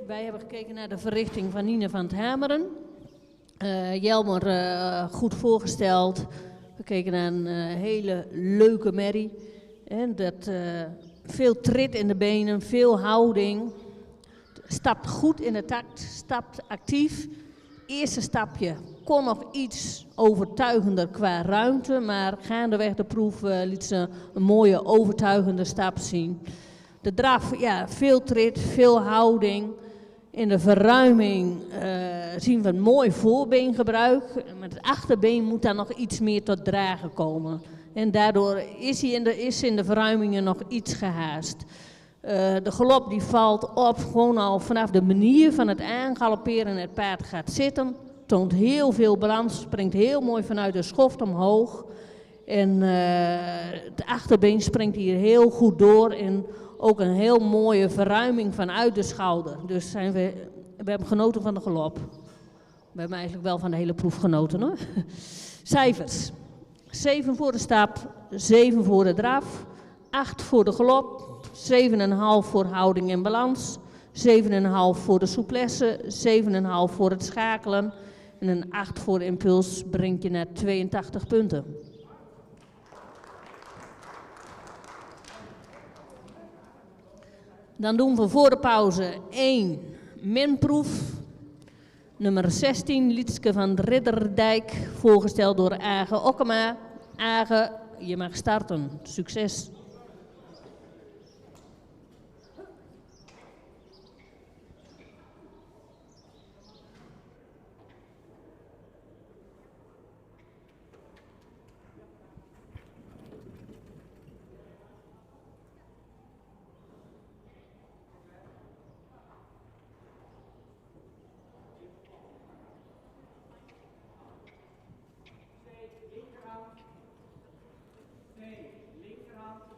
Wij hebben gekeken naar de verrichting van Nina van het Hameren. Jelmer goed voorgesteld. We keken naar een hele leuke merrie. Veel trit in de benen, veel houding. Stapt goed in de takt, stapt actief. Eerste stapje kon nog iets overtuigender qua ruimte, maar gaandeweg de proef liet ze een mooie overtuigende stap zien. De draf, ja, veel trit, veel houding. In de verruiming zien we een mooi voorbeengebruik. Met het achterbeen moet daar nog iets meer tot dragen komen. En daardoor is in de verruimingen nog iets gehaast. De galop die valt op gewoon al vanaf de manier van het aangalopperen. Het paard gaat zitten, toont heel veel balans, springt heel mooi vanuit de schoft omhoog. En het achterbeen springt hier heel goed door en ook een heel mooie verruiming vanuit de schouder. Dus we hebben genoten van de galop. We hebben eigenlijk wel van de hele proef genoten, hoor. Cijfers. 7 voor de stap, 7 voor de draf, 8 voor de galop, 7,5 voor houding en balans, 7,5 voor de souplesse, 7,5 voor het schakelen en een 8 voor de impuls brengt je naar 82 punten. Dan doen we voor de pauze 1 minproef. Nummer 16, Lietske van Ridderdijk, voorgesteld door Age Okkema. Age, je mag starten. Succes. Linkerhand.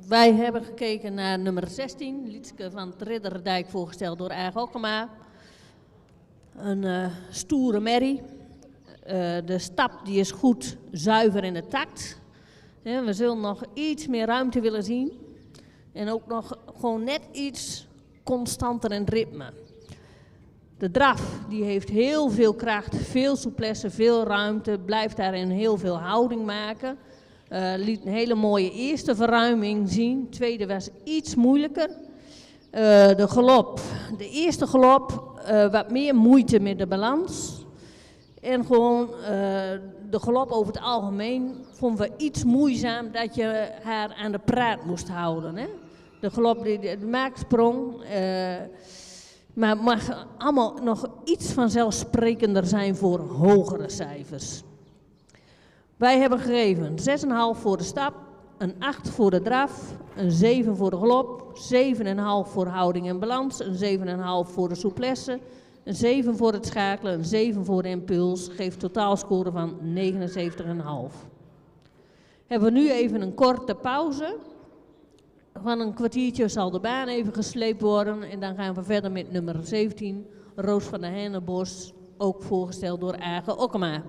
Wij hebben gekeken naar nummer 16, Liedske van het Ridderdijk, voorgesteld door Aag Hokkema. Een stoere merrie. De stap die is goed zuiver in de takt. We zullen nog iets meer ruimte willen zien. En ook nog gewoon net iets constanter in het ritme. De draf die heeft heel veel kracht, veel souplesse, veel ruimte. Blijft daarin heel veel houding maken. Liet een hele mooie eerste verruiming zien. Tweede was iets moeilijker. De galop. De eerste galop wat meer moeite met de balans. En gewoon de galop over het algemeen vonden we iets moeizaam dat je haar aan de praat moest houden. Hè? De galop, de maaksprong. Maar het mag allemaal nog iets vanzelfsprekender zijn voor hogere cijfers. Wij hebben gegeven 6,5 voor de stap, een 8 voor de draf, een 7 voor de galop, 7,5 voor houding en balans, een 7,5 voor de souplesse, een 7 voor het schakelen, een 7 voor de impuls, geeft totaalscore van 79,5. Hebben we nu even een korte pauze. Van een kwartiertje zal de baan even gesleept worden en dan gaan we verder met nummer 17, Roos van der Hennebos, ook voorgesteld door Age Okkema.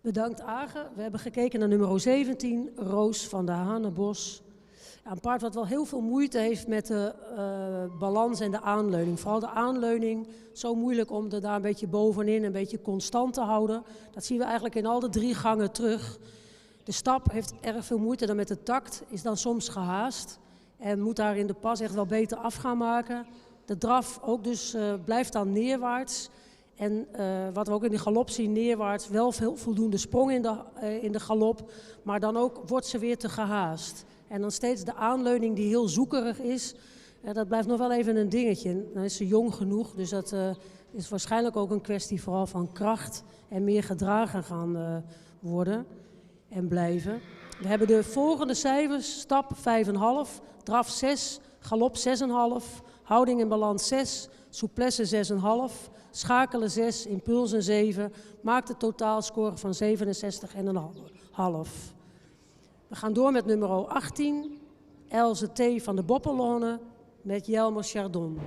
Bedankt Agen. We hebben gekeken naar nummer 17, Roos van de Hanebos. Ja, een paard wat wel heel veel moeite heeft met de balans en de aanleuning. Vooral de aanleuning, zo moeilijk om er daar een beetje bovenin, een beetje constant te houden. Dat zien we eigenlijk in al de 3 gangen terug. De stap heeft erg veel moeite dan met de takt, is dan soms gehaast. En moet daar in de pas echt wel beter af gaan maken. De draf ook dus blijft dan neerwaarts. En wat we ook in de galop zien, neerwaarts, wel voldoende sprong in de galop. Maar dan ook wordt ze weer te gehaast. En dan steeds de aanleuning die heel zoekerig is. Dat blijft nog wel even een dingetje. Dan is ze jong genoeg, dus dat is waarschijnlijk ook een kwestie vooral van kracht. En meer gedragen gaan worden en blijven. We hebben de volgende cijfers. Stap 5,5, draf 6, galop 6,5, houding en balans 6, souplesse 6,5, schakelen 6, impuls een 7, maakt een totaalscore van 67,5. We gaan door met nummer 18, Else T. van de Boppelone met Jelmer Chardon.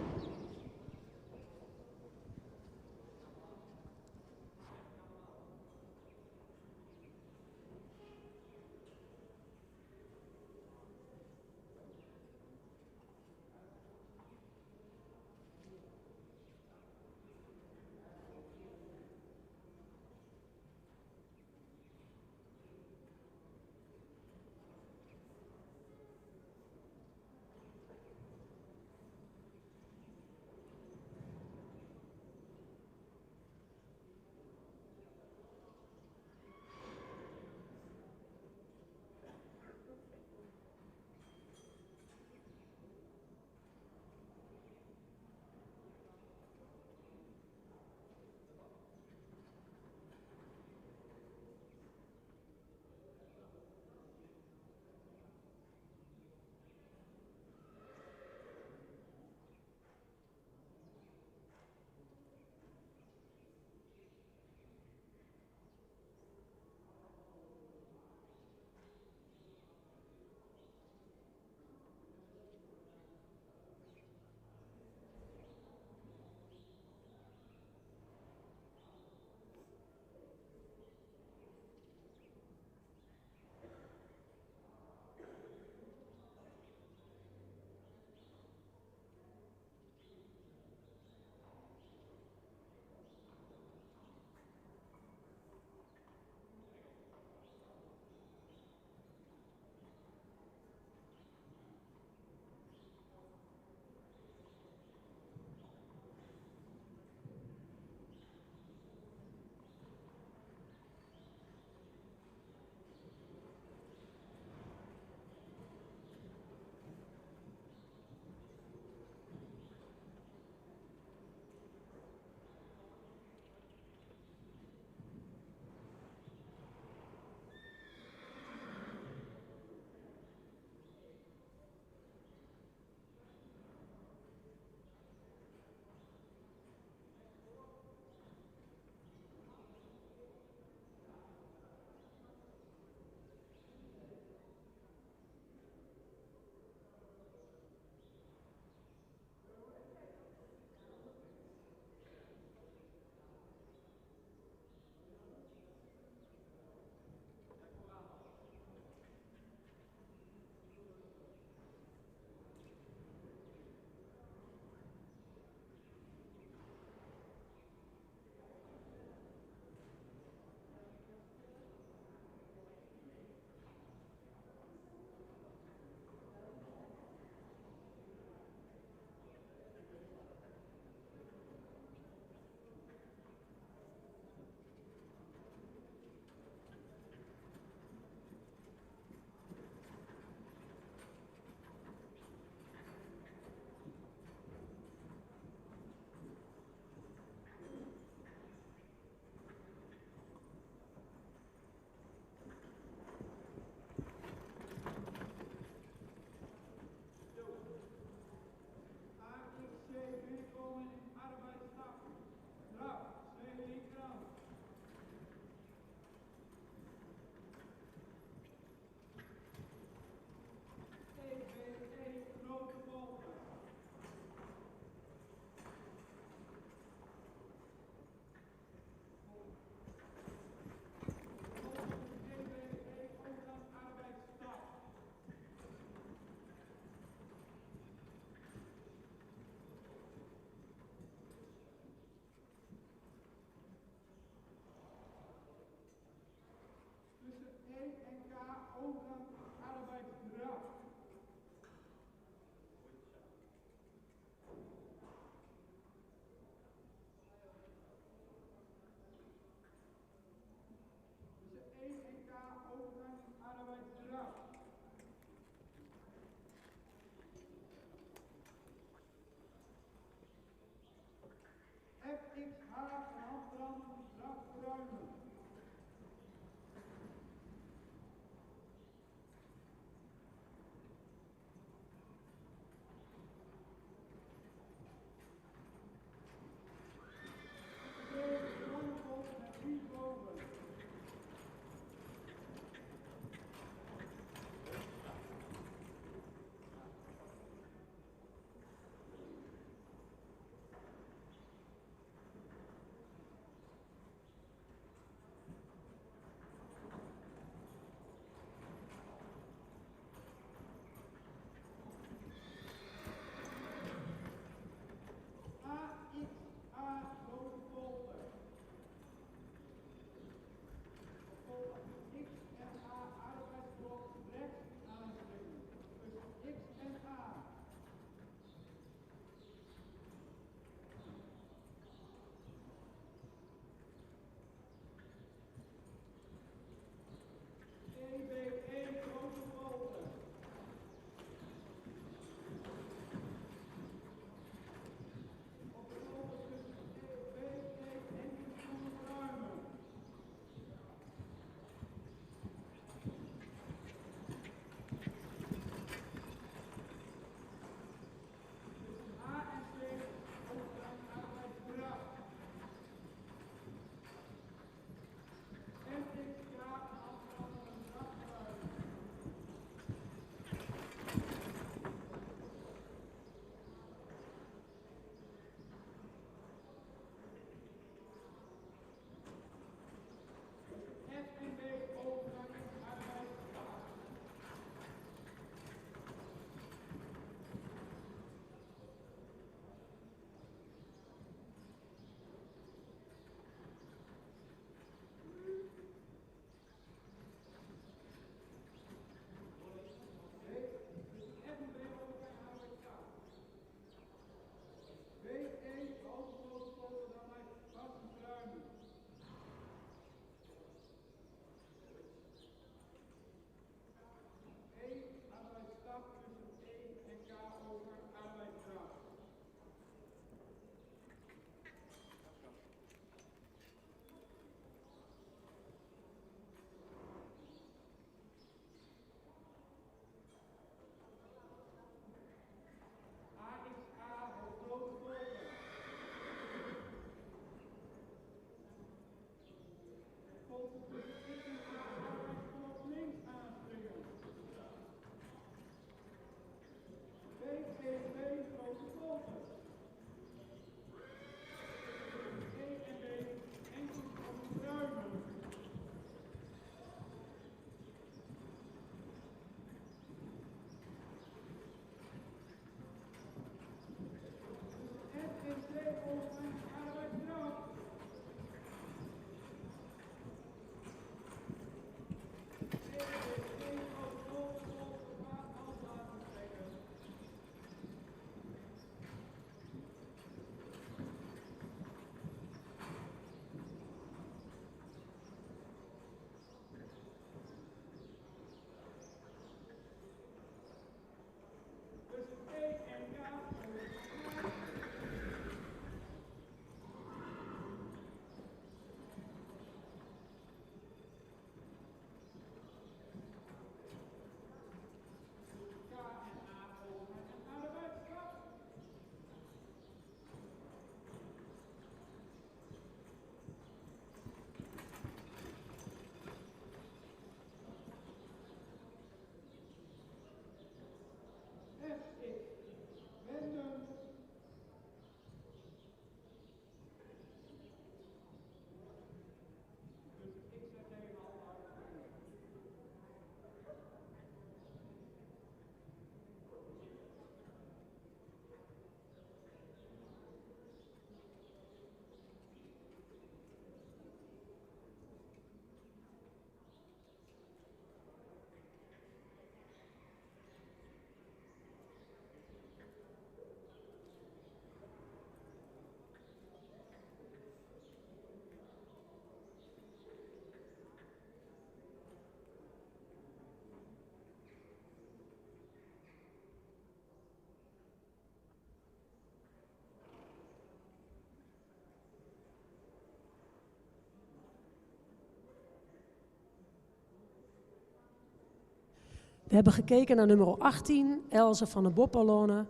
We hebben gekeken naar nummer 18, Elze van de Boppallone.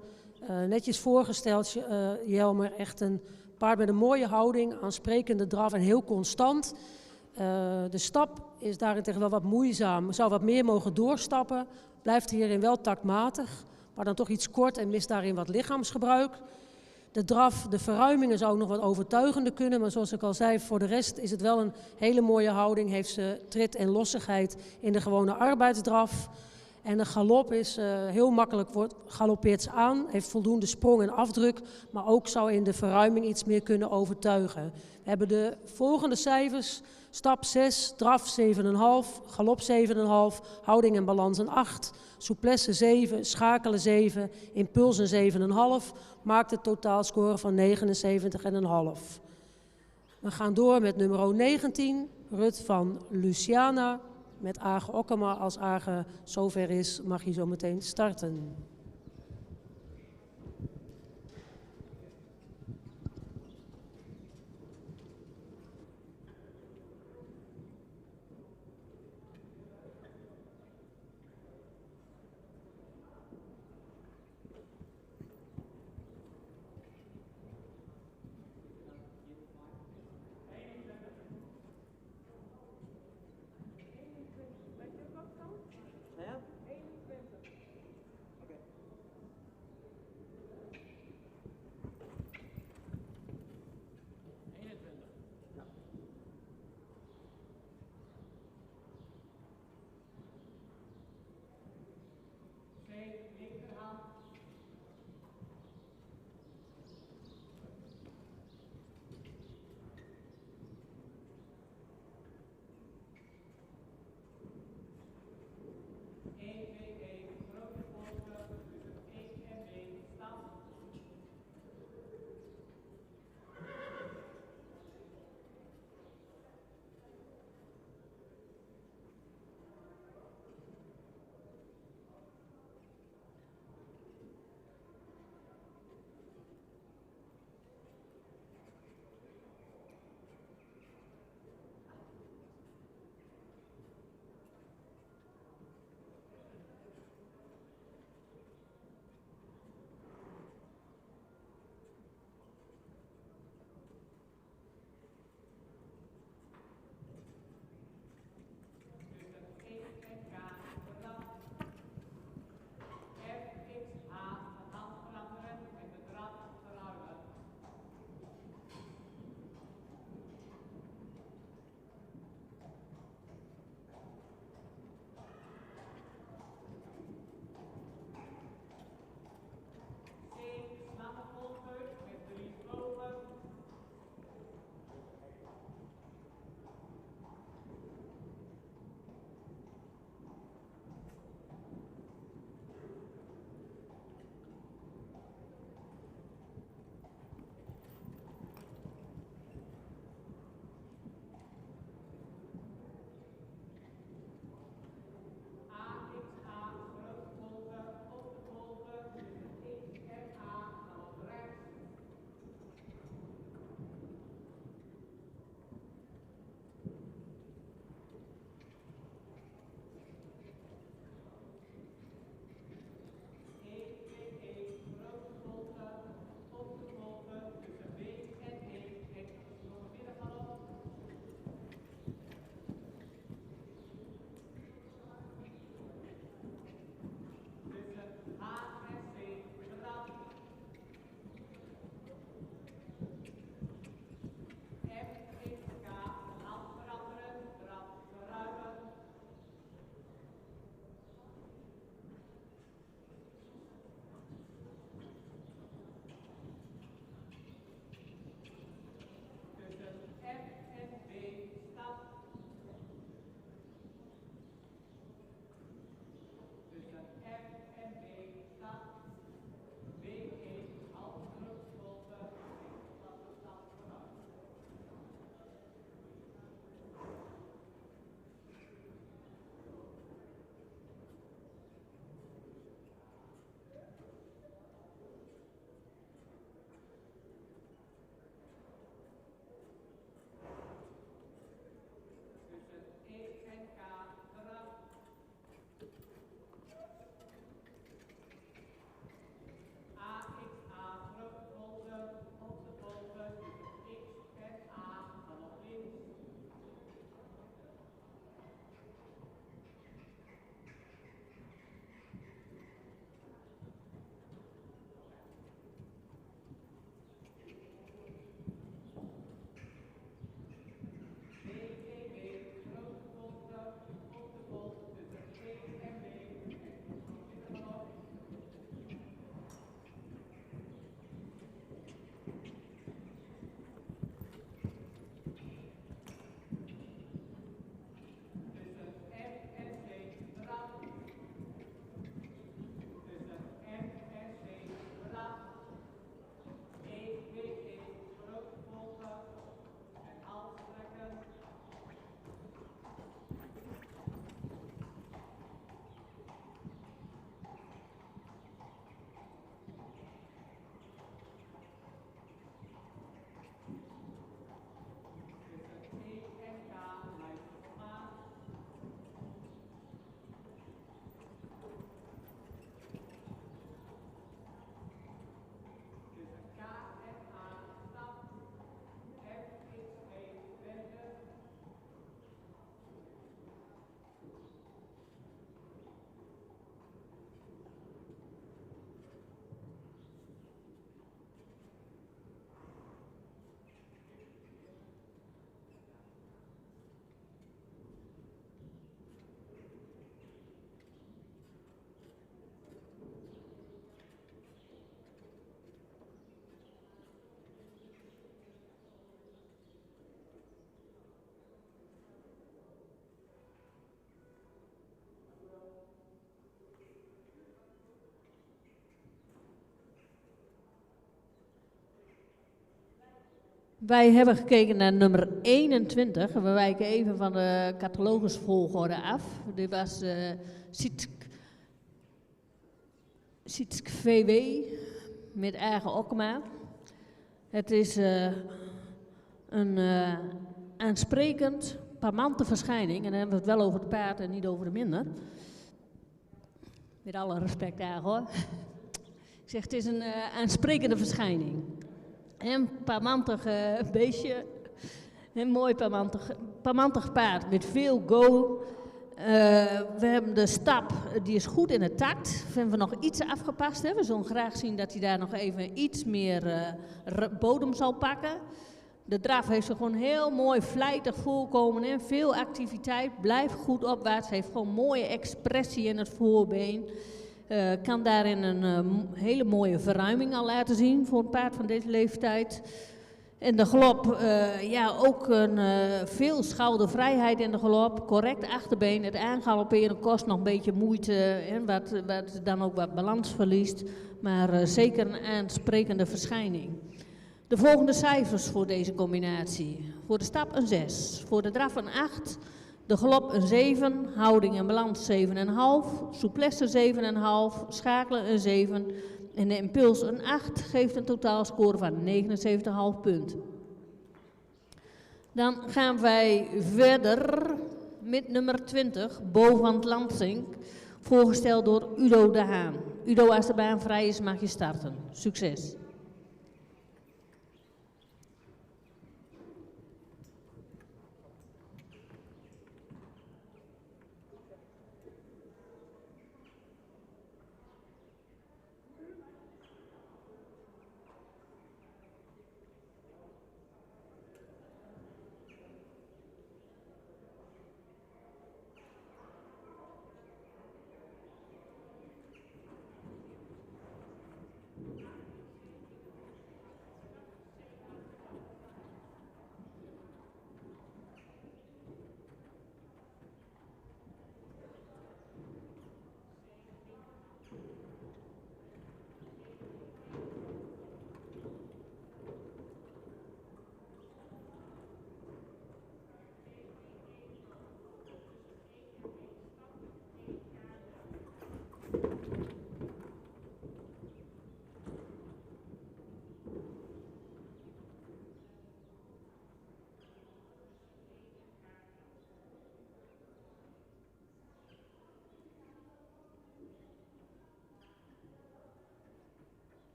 Netjes voorgesteld, Jelmer. Echt een paard met een mooie houding, aansprekende draf en heel constant. De stap is daarentegen wel wat moeizaam. Zou wat meer mogen doorstappen. Blijft hierin wel taktmatig, maar dan toch iets kort en mist daarin wat lichaamsgebruik. De draf, de verruimingen zou ook nog wat overtuigender kunnen. Maar zoals ik al zei, voor de rest is het wel een hele mooie houding. Heeft ze trit en lossigheid in de gewone arbeidsdraf. En de galop is heel makkelijk, galoppeert ze aan, heeft voldoende sprong en afdruk, maar ook zou in de verruiming iets meer kunnen overtuigen. We hebben de volgende cijfers: stap 6, draf 7,5, galop 7,5, houding en balans een 8, souplesse 7, schakelen 7, impuls een 7,5, maakt een totaalscore van 79,5. We gaan door met nummer 19, Rut van Luciana. Met Age Okkema. Als Age zover is, mag hij zo meteen starten. Ja? 21. Oké. Wij hebben gekeken naar nummer 21. We wijken even van de catalogusvolgorde af. Dit was Sietsk VW met eigen Okkema. Het is een aansprekend, parmante verschijning. En dan hebben we het wel over het paard en niet over de minder. Met alle respect eigenlijk hoor. Ik zeg, het is een aansprekende verschijning. Een parmantig beestje. Een mooi parmantig paard met veel go. We hebben de stap, die is goed in het takt. Vinden we nog iets afgepast. Hè? We zullen graag zien dat hij daar nog even iets meer bodem zal pakken. De draf heeft zich gewoon heel mooi vlijtig voorkomen. Hè? Veel activiteit, blijft goed opwaarts. Heeft gewoon mooie expressie in het voorbeen. Kan daarin een hele mooie verruiming al laten zien voor een paard van deze leeftijd. En de galop, ook veel schoudervrijheid in de galop. Correct achterbeen, het aangalopperen kost nog een beetje moeite. Wat dan ook wat balans verliest. Maar zeker een aansprekende verschijning. De volgende cijfers voor deze combinatie. Voor de stap een 6, voor de draf een 8, de galop een 7, houding en balans 7,5, souplesse 7,5, schakelen een 7 en de impuls een 8 geeft een totaalscore van 79,5 punten. Dan gaan wij verder met nummer 20, Bo van het Landsink, voorgesteld door Udo de Haan. Udo, als de baan vrij is mag je starten. Succes!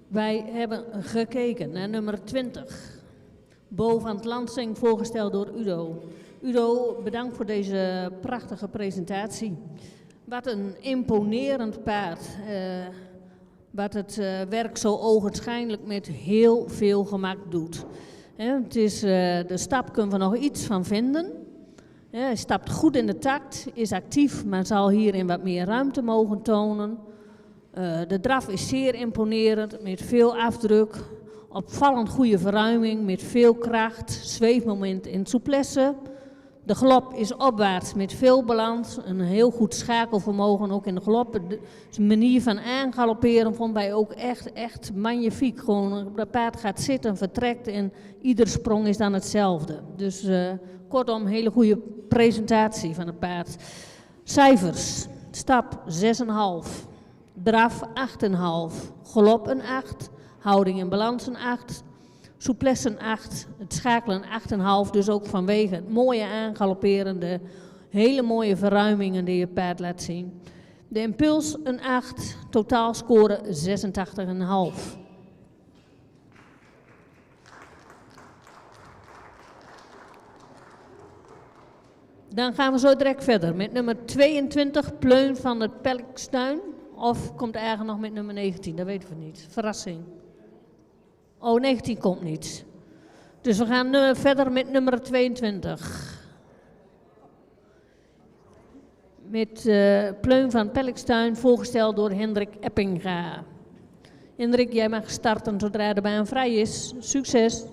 Wij hebben gekeken naar nummer 20. Boven aan het Lansing, voorgesteld door Udo. Udo, bedankt voor deze prachtige presentatie. Wat een imponerend paard. Wat het werk zo ogenschijnlijk met heel veel gemak doet. Het is, de stap kunnen we nog iets van vinden. Hij stapt goed in de takt, is actief, maar zal hierin wat meer ruimte mogen tonen. De draf is zeer imponerend, met veel afdruk. Opvallend goede verruiming, met veel kracht, zweefmoment en souplesse. De galop is opwaarts met veel balans, een heel goed schakelvermogen ook in de galop. De manier van aangalopperen vonden wij ook echt magnifiek. Gewoon, dat paard gaat zitten, vertrekt en iedere sprong is dan hetzelfde. Dus kortom, hele goede presentatie van het paard. Cijfers, stap 6,5, draf 8,5, galop een 8, houding en balans een 8. Souplesse een 8, het schakelen 8,5, dus ook vanwege het mooie aangalopperende, hele mooie verruimingen die je paard laat zien. De impuls een 8, totaalscore 86,5. Dan gaan we zo direct verder met nummer 22, Pleun van het Pelkstuin. Of komt eigenlijk nog met nummer 19, dat weten we niet. Verrassing. Oh, 19 komt niet. Dus we gaan verder met nummer 22. Met Pleun van Pelkstuin, voorgesteld door Hendrik Eppinga. Hendrik, jij mag starten zodra de baan vrij is. Succes!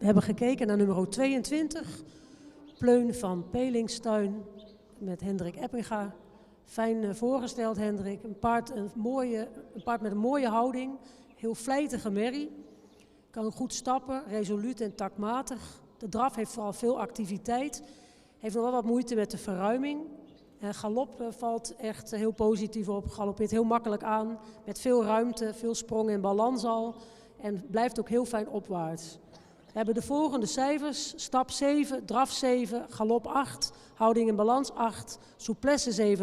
We hebben gekeken naar nummer 22, Pleun van Pelingstuin met Hendrik Eppinga. Fijn voorgesteld, Hendrik. Een paard met een mooie houding, heel vlijtige merrie. Kan goed stappen, resoluut en taktmatig. De draf heeft vooral veel activiteit. Heeft nog wel wat moeite met de verruiming. Galop valt echt heel positief op. Galoppeert heel makkelijk aan. Met veel ruimte, veel sprong en balans al. En blijft ook heel fijn opwaarts. We hebben de volgende cijfers. Stap 7, draf 7, galop 8, houding en balans 8, souplesse 7,5,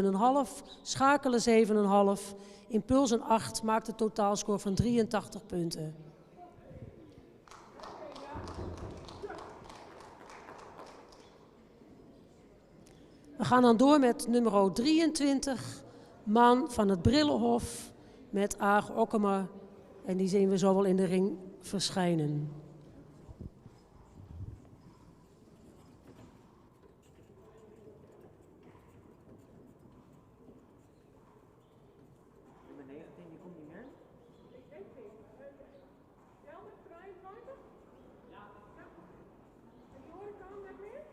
schakelen 7,5, impuls een 8, maakt een totaalscore van 83 punten. We gaan dan door met nummer 23, Man van het Brillenhof met Aag Okkema. En die zien we zo wel in de ring verschijnen. Nummer 19, die komt niet meer. Ik denk niet. Ja, met 23? Ja. En Jorik kan net meer?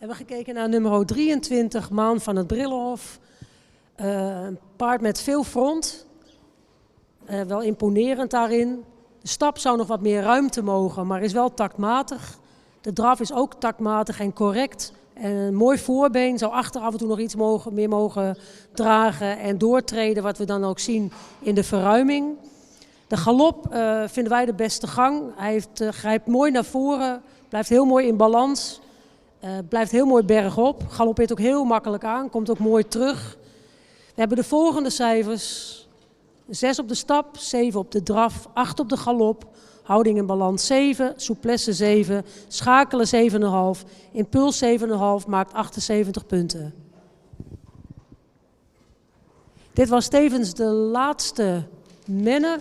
We hebben gekeken naar nummer 23, Maan van het Brillenhof. Een paard met veel front. Wel imponerend daarin. De stap zou nog wat meer ruimte mogen, maar is wel taktmatig. De draf is ook taktmatig en correct. En een mooi voorbeen zou achter af en toe nog iets meer mogen dragen en doortreden, wat we dan ook zien in de verruiming. De galop vinden wij de beste gang. Hij grijpt mooi naar voren, blijft heel mooi in balans, blijft heel mooi bergop. Galoppeert ook heel makkelijk aan, komt ook mooi terug. We hebben de volgende cijfers. 6 op de stap, 7 op de draf, 8 op de galop, houding in balans 7, souplesse 7, schakelen 7,5, impuls 7,5 maakt 78 punten. Dit was tevens de laatste menner.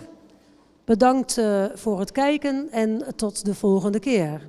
Bedankt voor het kijken en tot de volgende keer.